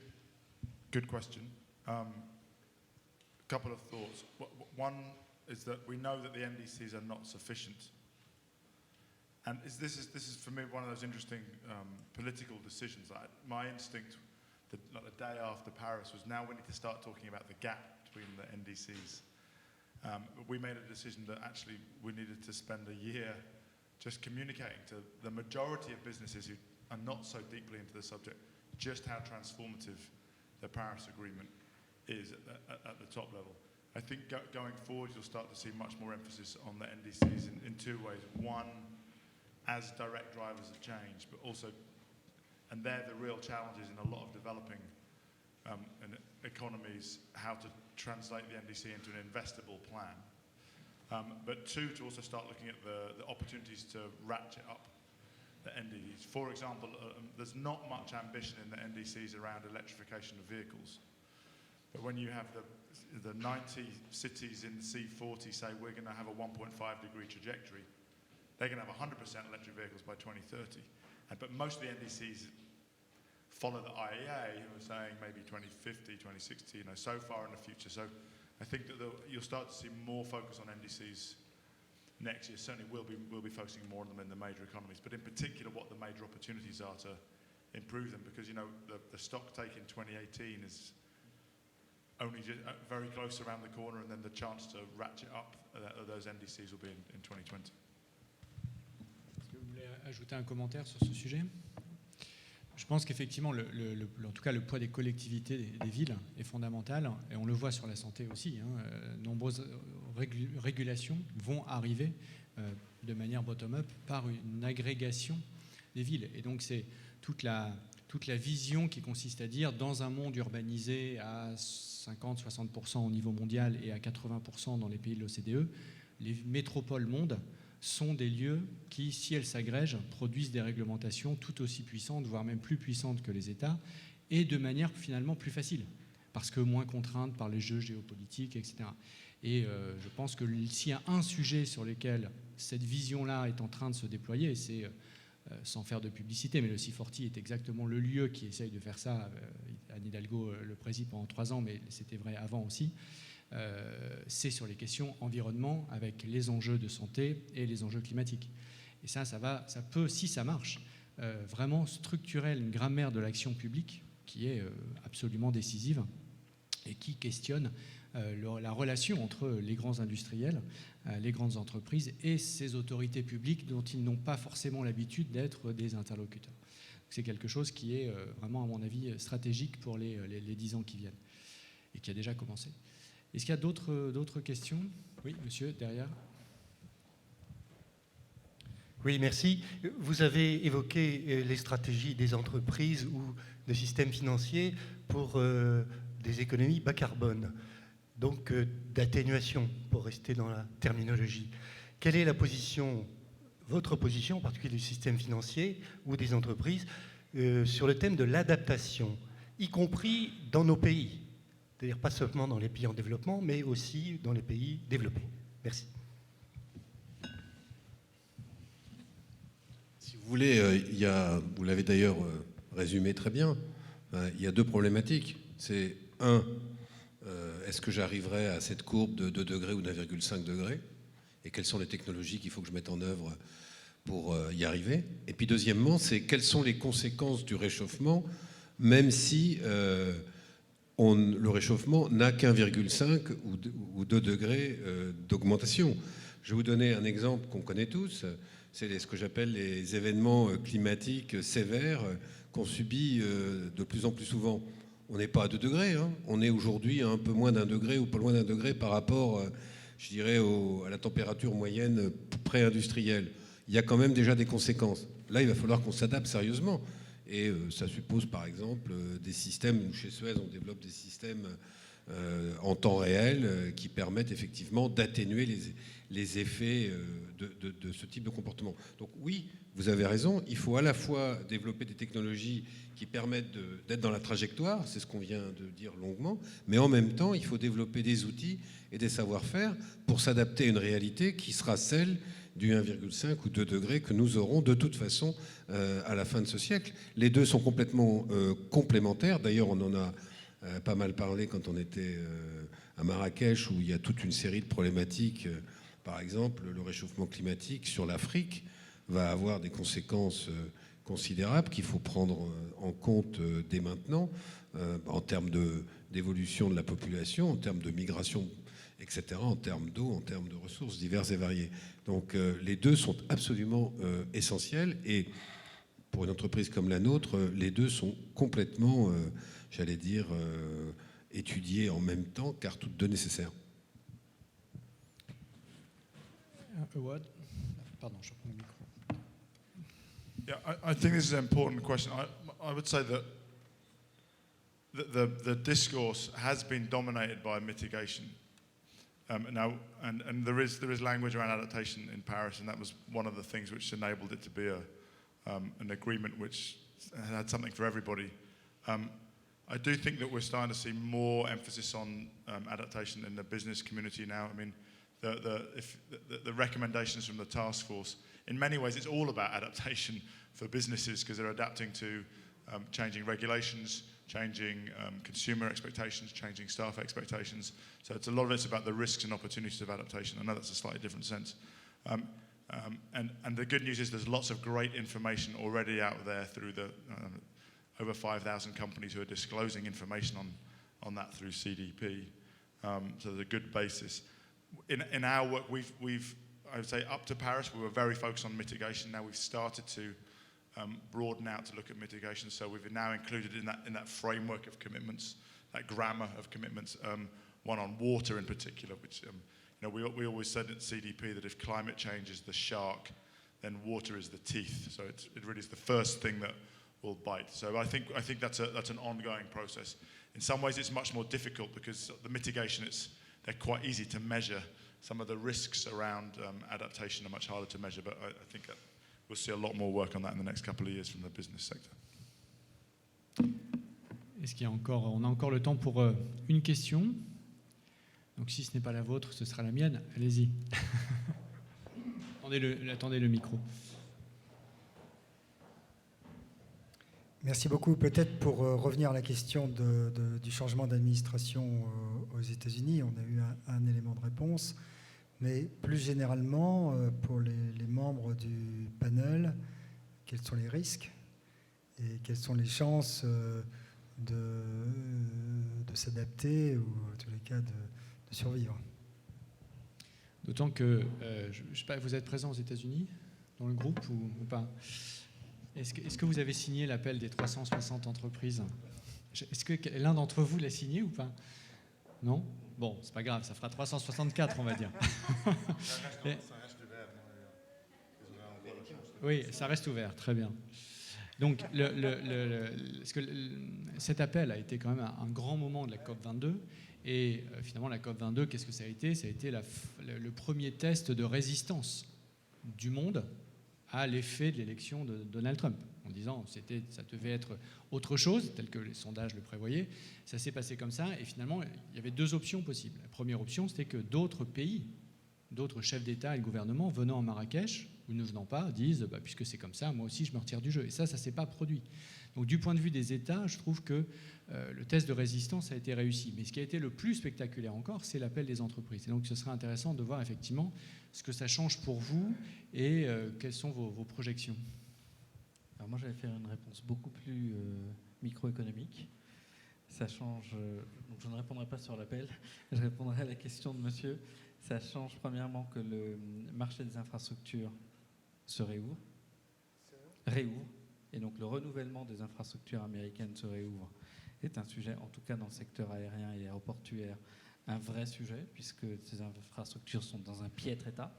good question. Couple of thoughts. One is that we know that the NDCs are not sufficient. And this is for me one of those interesting political decisions. My instinct, like the day after Paris, was now we need to start talking about the gap between the NDCs. But we made a decision that actually we needed to spend a year just communicating to the majority of businesses who are not so deeply into the subject just how transformative the Paris Agreement is at the top level. I think going forward you'll start to see much more emphasis on the NDCs in two ways. One, as direct drivers of change, but also, and they're the real challenges in a lot of developing economies, how to translate the NDC into an investable plan. But two, to also start looking at the opportunities to ratchet up the NDCs. For example, there's not much ambition in the NDCs around electrification of vehicles. But when you have the 90 cities in the C40 say we're going to have a 1.5 degree trajectory, they're going to have 100% electric vehicles by 2030. But most of the NDCs follow the IEA, who are saying maybe 2050, 2060, so far in the future. So I think that you'll start to see more focus on NDCs next year. Certainly we'll be focusing more on them in the major economies, but in particular what the major opportunities are to improve them, because the stock take in 2018 is only just very close around the corner, and then the chance to ratchet up those NDCs will be in 2020. Est-ce que vous voulez ajouter un commentaire sur ce sujet ? Je pense qu'effectivement, en tout cas, le poids des collectivités, des villes est fondamental, et on le voit sur la santé aussi. Nombreuses régulations vont arriver de manière bottom-up par une agrégation des villes. Et donc, c'est toute la vision qui consiste à dire, dans un monde urbanisé à 50-60% au niveau mondial et à 80% dans les pays de l'OCDE, les métropoles monde sont des lieux qui, si elles s'agrègent, produisent des réglementations tout aussi puissantes, voire même plus puissantes que les États, et de manière finalement plus facile, parce que moins contraintes par les jeux géopolitiques, etc. Et je pense que s'il y a un sujet sur lequel cette vision-là est en train de se déployer, c'est, sans faire de publicité, mais le C40 est exactement le lieu qui essaye de faire ça. Anne Hidalgo le préside pendant 3 ans, mais c'était vrai avant aussi. C'est sur les questions environnement, avec les enjeux de santé et les enjeux climatiques. Et ça peut, si ça marche, vraiment structurer une grammaire de l'action publique qui est absolument décisive et qui questionne la relation entre les grands industriels, les grandes entreprises et ces autorités publiques dont ils n'ont pas forcément l'habitude d'être des interlocuteurs. C'est quelque chose qui est vraiment, à mon avis, stratégique pour les 10 ans qui viennent et qui a déjà commencé. Est-ce qu'il y a d'autres questions ? Oui, monsieur, derrière. Oui, merci. Vous avez évoqué les stratégies des entreprises ou des systèmes financiers pour des économies bas carbone, donc d'atténuation, pour rester dans la terminologie. Quelle est votre position, en particulier du système financier ou des entreprises, sur le thème de l'adaptation, y compris dans nos pays ? C'est-à-dire pas seulement dans les pays en développement, mais aussi dans les pays développés. Merci. Si vous voulez, vous l'avez d'ailleurs résumé très bien, il y a 2 problématiques. C'est est-ce que j'arriverai à cette courbe de 2 degrés ou d'1,5 degré ? Et quelles sont les technologies qu'il faut que je mette en œuvre pour y arriver ? Et puis deuxièmement, c'est quelles sont les conséquences du réchauffement, même si le réchauffement n'a qu'1,5 ou 2 degrés d'augmentation. Je vais vous donner un exemple qu'on connaît tous, c'est ce que j'appelle les événements climatiques sévères qu'on subit de plus en plus souvent. On n'est pas à 2 degrés, on est aujourd'hui à un peu moins d'1 degré ou pas loin d'1 degré par rapport, je dirais, à la température moyenne pré-industrielle. Il y a quand même déjà des conséquences. Là, il va falloir qu'on s'adapte sérieusement. Et ça suppose par exemple des systèmes, nous chez Suez on développe des systèmes en temps réel qui permettent effectivement d'atténuer les effets de ce type de comportement. Donc oui, vous avez raison, il faut à la fois développer des technologies qui permettent d'être dans la trajectoire, c'est ce qu'on vient de dire longuement, mais en même temps il faut développer des outils et des savoir-faire pour s'adapter à une réalité qui sera celle du 1,5 ou 2 degrés que nous aurons de toute façon à la fin de ce siècle. Les deux sont complètement complémentaires. D'ailleurs, on en a pas mal parlé quand on était à Marrakech, où il y a toute une série de problématiques. Par exemple, le réchauffement climatique sur l'Afrique va avoir des conséquences considérables qu'il faut prendre en compte dès maintenant, en termes d'évolution de la population, en termes de migration, etc., en termes d'eau, en termes de ressources diverses et variées. Donc les deux sont absolument essentiels, et pour une entreprise comme la nôtre, les deux sont complètement, j'allais dire, étudiés en même temps, car toutes deux nécessaires. Pardon, je reprends le micro. Yeah, I think this is an important question. I would say that the discourse has been dominated by mitigation. Now, and there is language around adaptation in Paris, and that was one of the things which enabled it to be an agreement which had something for everybody. I do think that we're starting to see more emphasis on adaptation in the business community now. I mean, the recommendations from the task force, in many ways, it's all about adaptation for businesses because they're adapting to changing regulations, changing consumer expectations, changing staff expectations. So it's a lot of it's about the risks and opportunities of adaptation. I know that's a slightly different sense. And the good news is there's lots of great information already out there through the over 5,000 companies who are disclosing information on that through CDP. So there's a good basis. In our work, we've I would say up to Paris, we were very focused on mitigation. Now we've started to broaden out to look at mitigation. So we've now included in that framework of commitments, that grammar of commitments, one on water in particular, which we always said at CDP that if climate change is the shark, then water is the teeth. So it really is the first thing that will bite. So I think that's an ongoing process. In some ways, it's much more difficult because the mitigation they're quite easy to measure. Some of the risks around adaptation are much harder to measure, but I think that we'll see a lot more work on that in the next couple of years from the business sector. Est-ce qu'il y a on a encore le temps pour une question? Donc si ce n'est pas la vôtre, ce sera la mienne. Allez-y. Attendez le micro. Merci beaucoup. Peut-être pour revenir à la question du changement d'administration aux États-Unis, on a eu un élément de réponse. Mais plus généralement, pour les membres du panel, quels sont les risques et quelles sont les chances de s'adapter ou en tous les cas de survivre? D'autant que, je sais pas, vous êtes présent aux États-Unis dans le groupe ou pas? Est-ce que vous avez signé l'appel des 360 entreprises? Est-ce que l'un d'entre vous l'a signé ou pas? Non? Bon, c'est pas grave, ça fera 364, on va dire. Oui, ça reste ouvert, très bien. Donc, cet appel a été quand même un grand moment de la COP22. Et finalement, la COP22, qu'est-ce que ça a été? Ça a été le premier test de résistance du monde à l'effet de l'élection de Donald Trump, en disant ça devait être autre chose, tel que les sondages le prévoyaient. Ça s'est passé comme ça, et finalement, il y avait deux options possibles. La première option, c'était que d'autres pays, d'autres chefs d'État et de gouvernement venant à Marrakech, ou ne venant pas, disent puisque c'est comme ça, moi aussi je me retire du jeu. Et ça ne s'est pas produit. Donc du point de vue des États, je trouve que le test de résistance a été réussi. Mais ce qui a été le plus spectaculaire encore, c'est l'appel des entreprises. Et donc ce serait intéressant de voir effectivement ce que ça change pour vous et quelles sont vos projections. Alors moi, je vais faire une réponse beaucoup plus microéconomique. Ça change. Donc je ne répondrai pas sur l'appel. Je répondrai à la question de monsieur. Ça change premièrement que le marché des infrastructures se réouvre. Et donc le renouvellement des infrastructures américaines se réouvre est un sujet, en tout cas dans le secteur aérien et aéroportuaire, un vrai sujet, puisque ces infrastructures sont dans un piètre état.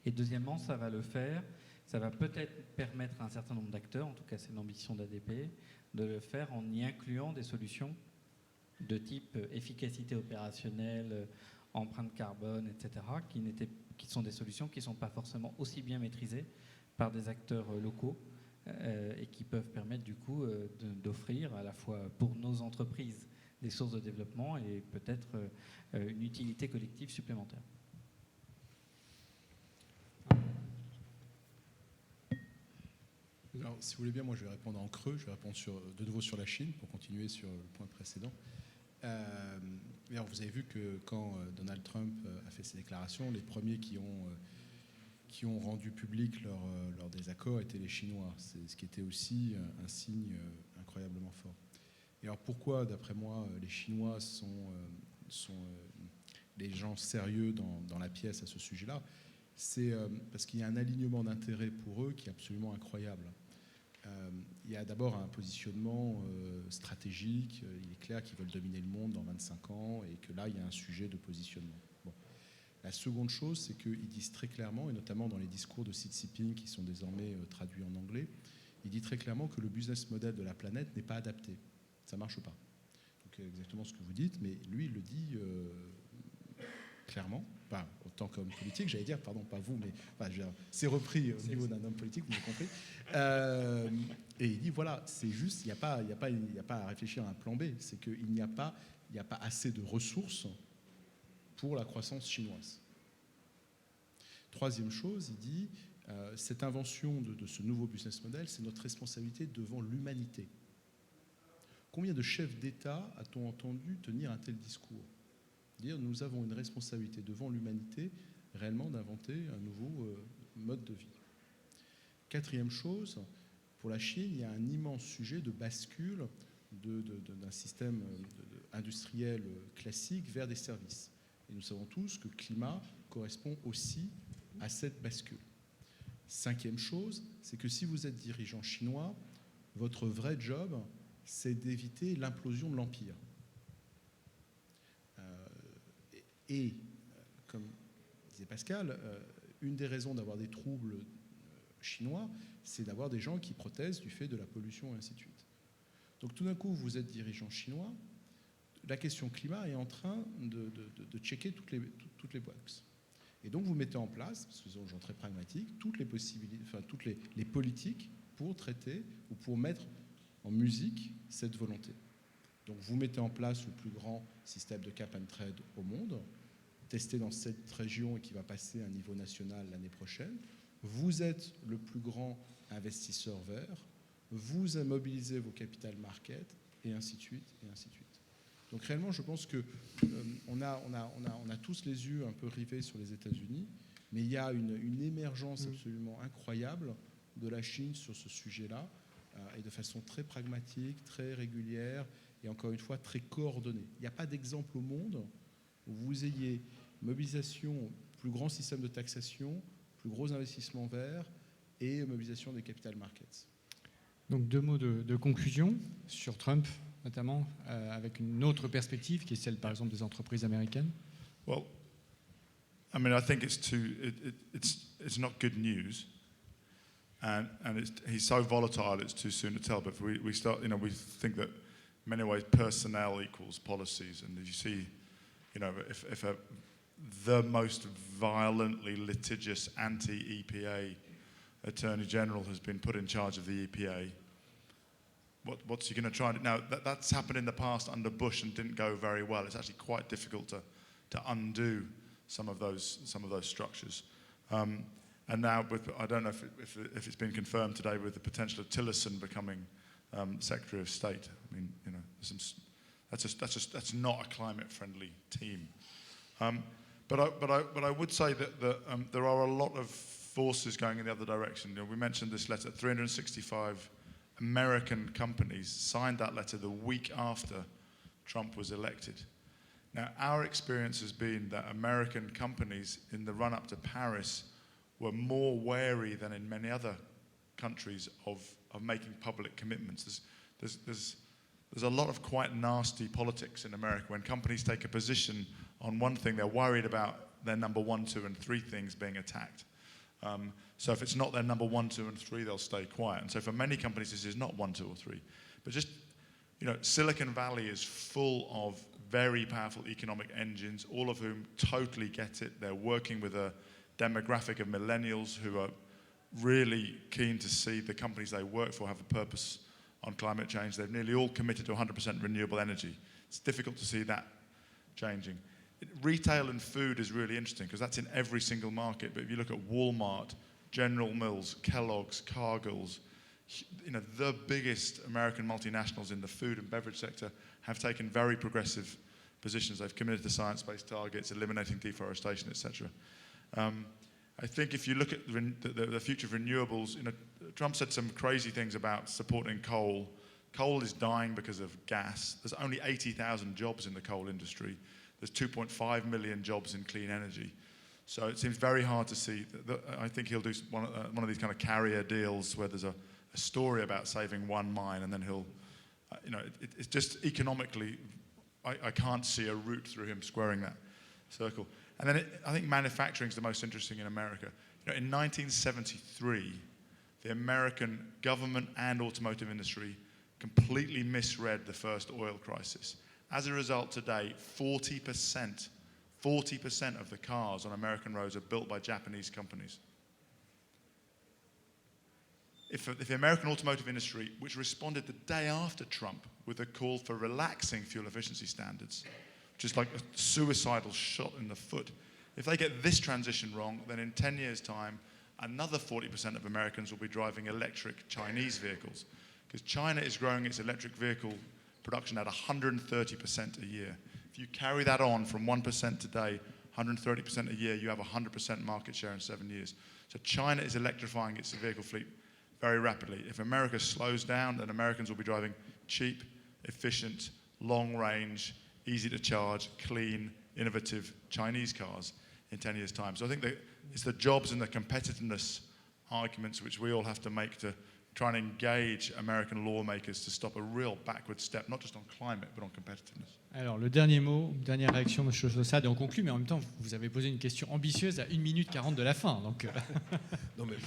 Et deuxièmement, ça va peut-être permettre à un certain nombre d'acteurs, en tout cas c'est l'ambition d'ADP, de le faire en y incluant des solutions de type efficacité opérationnelle, empreinte carbone, etc., qui sont des solutions qui ne sont pas forcément aussi bien maîtrisées par des acteurs locaux et qui peuvent permettre du coup d'offrir à la fois pour nos entreprises des sources de développement et peut-être une utilité collective supplémentaire. Alors, si vous voulez bien, moi je vais répondre en creux, je vais répondre de nouveau sur la Chine pour continuer sur le point précédent. Alors, vous avez vu que quand Donald Trump a fait ses déclarations, les premiers qui ont rendu public leur désaccord étaient les Chinois, ce qui était aussi un signe incroyablement fort. Et alors pourquoi, d'après moi, les Chinois sont les gens sérieux dans la pièce à ce sujet-là? C'est parce qu'il y a un alignement d'intérêts pour eux qui est absolument incroyable. Il y a d'abord un positionnement stratégique. Il est clair qu'ils veulent dominer le monde dans 25 ans et que là, il y a un sujet de positionnement. Bon. La seconde chose, c'est qu'ils disent très clairement, et notamment dans les discours de Xi Jinping qui sont désormais traduits en anglais, il dit très clairement que le business model de la planète n'est pas adapté. Ça ne marche pas. Donc exactement ce que vous dites, mais lui, il le dit clairement, pas autant qu'homme politique, j'allais dire, pardon, pas vous, mais c'est repris au niveau d'un homme politique, vous m'avez compris. Et il dit, voilà, c'est juste, il n'y a pas à réfléchir à un plan B, c'est qu'il n'y a pas assez de ressources pour la croissance chinoise. Troisième chose, il dit, cette invention de ce nouveau business model, c'est notre responsabilité devant l'humanité. Combien de chefs d'État a-t-on entendu tenir un tel discours? Dire, nous avons une responsabilité devant l'humanité réellement d'inventer un nouveau mode de vie. Quatrième chose, pour la Chine, il y a un immense sujet de bascule d'un système industriel classique vers des services. Et nous savons tous que le climat correspond aussi à cette bascule. Cinquième chose, c'est que si vous êtes dirigeant chinois, votre vrai job, c'est d'éviter l'implosion de l'empire. Comme disait Pascal, une des raisons d'avoir des troubles chinois, c'est d'avoir des gens qui protestent du fait de la pollution et ainsi de suite. Donc tout d'un coup, vous êtes dirigeant chinois, la question climat est en train de checker toutes les boxes. Et donc vous mettez en place, parce que c'est un genre très pragmatique, toutes les possibilités, enfin toutes les politiques pour traiter ou pour mettre en musique cette volonté. Donc vous mettez en place le plus grand système de cap and trade au monde, testé dans cette région et qui va passer à un niveau national l'année prochaine. Vous êtes le plus grand investisseur vert, vous mobilisez vos capital markets, et ainsi de suite, et ainsi de suite. Donc réellement, je pense que on a tous les yeux un peu rivés sur les États-Unis, mais il y a une émergence absolument incroyable de la Chine sur ce sujet-là, et de façon très pragmatique, très régulière, et encore une fois, très coordonnée. Il n'y a pas d'exemple au monde où vous ayez mobilisation, plus grand système de taxation, plus gros investissements verts et mobilisation des capital markets. Donc 2 mots de conclusion sur Trump, notamment avec une autre perspective qui est celle, par exemple, des entreprises américaines. Well, I mean, I think it's not good news, and he's so volatile. It's too soon to tell. But we start, we think that in many ways personnel equals policies, and you see, if the most violently litigious anti-EPA Attorney General has been put in charge of the EPA, what's he going to try and do? Now, that's happened in the past under Bush and didn't go very well. It's actually quite difficult to undo some of those structures. And now, I don't know if it's been confirmed today with the potential of Tillerson becoming Secretary of State. I mean, that's not a climate-friendly team. But I would say that there are a lot of forces going in the other direction. We mentioned this letter. 365 American companies signed that letter the week after Trump was elected. Now, our experience has been that American companies in the run-up to Paris were more wary than in many other countries of making public commitments. There's a lot of quite nasty politics in America. When companies take a position on one thing, they're worried about their number 1, 2, and 3 things being attacked. So if it's not their number 1, 2, and 3, they'll stay quiet. And so for many companies, this is not 1, 2, or 3. But just, Silicon Valley is full of very powerful economic engines, all of whom totally get it. They're working with a demographic of millennials who are really keen to see the companies they work for have a purpose on climate change. They've nearly all committed to 100% renewable energy. It's difficult to see that changing. Retail and food is really interesting because that's in every single market. But if you look at Walmart, General Mills, Kellogg's, Cargill's, the biggest American multinationals in the food and beverage sector have taken very progressive positions. They've committed to science-based targets, eliminating deforestation, etc. I think if you look at the future of renewables, Trump said some crazy things about supporting coal. Coal is dying because of gas. There's only 80,000 jobs in the coal industry. There's 2.5 million jobs in clean energy. So it seems very hard to see. I think he'll do one of these kind of carrier deals where there's a story about saving one mine, and then he'll, it's just economically, I can't see a route through him squaring that circle. And then I think manufacturing is the most interesting in America. In 1973, the American government and automotive industry completely misread the first oil crisis. As a result, today, 40% of the cars on American roads are built by Japanese companies. If the American automotive industry, which responded the day after Trump with a call for relaxing fuel efficiency standards, which is like a suicidal shot in the foot. If they get this transition wrong, then in 10 years' time, another 40% of Americans will be driving electric Chinese vehicles. Because China is growing its electric vehicle production at 130% a year. If you carry that on from 1% today, 130% a year, you have 100% market share in 7 years. So China is electrifying its vehicle fleet very rapidly. If America slows down, then Americans will be driving cheap, efficient, long range, easy to charge, clean, innovative Chinese cars in 10 years' time. So I think that it's the jobs and the competitiveness arguments which we all have to make to try and engage American lawmakers to stop a real backward step, not just on climate, but on competitiveness. Alors, le dernier mot, dernière réaction de M. Chaussade, et on conclut, mais en même temps, vous avez posé une question ambitieuse à 1 minute 40 de la fin. Donc... Non, mais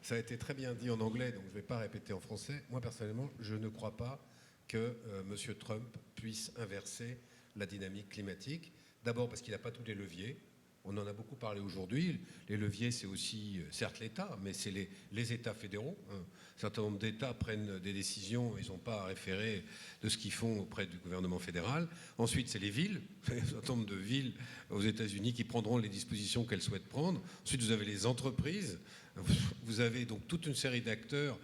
ça a été très bien dit en anglais, donc je ne vais pas répéter en français. Moi, personnellement, je ne crois pas que M. Trump puisse inverser la dynamique climatique. D'abord parce qu'il n'a pas tous les leviers. On en a beaucoup parlé aujourd'hui. Les leviers, c'est aussi, certes, l'État, mais c'est les États fédéraux. Un certain nombre d'États prennent des décisions, ils n'ont pas à référer de ce qu'ils font auprès du gouvernement fédéral. Ensuite, c'est les villes. Il y a un certain nombre de villes aux États-Unis qui prendront les dispositions qu'elles souhaitent prendre. Ensuite, vous avez les entreprises. Vous avez donc toute une série d'acteurs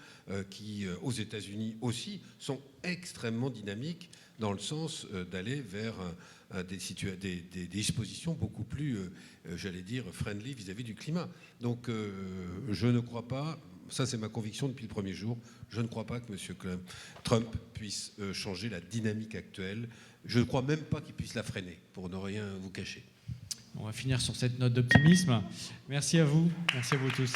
qui, aux États-Unis aussi, sont extrêmement dynamiques dans le sens d'aller vers des dispositions beaucoup plus, j'allais dire, friendly vis-à-vis du climat. Donc je ne crois pas, ça c'est ma conviction depuis le premier jour, je ne crois pas que M. Trump puisse changer la dynamique actuelle. Je ne crois même pas qu'il puisse la freiner, pour ne rien vous cacher. On va finir sur cette note d'optimisme. Merci à vous tous.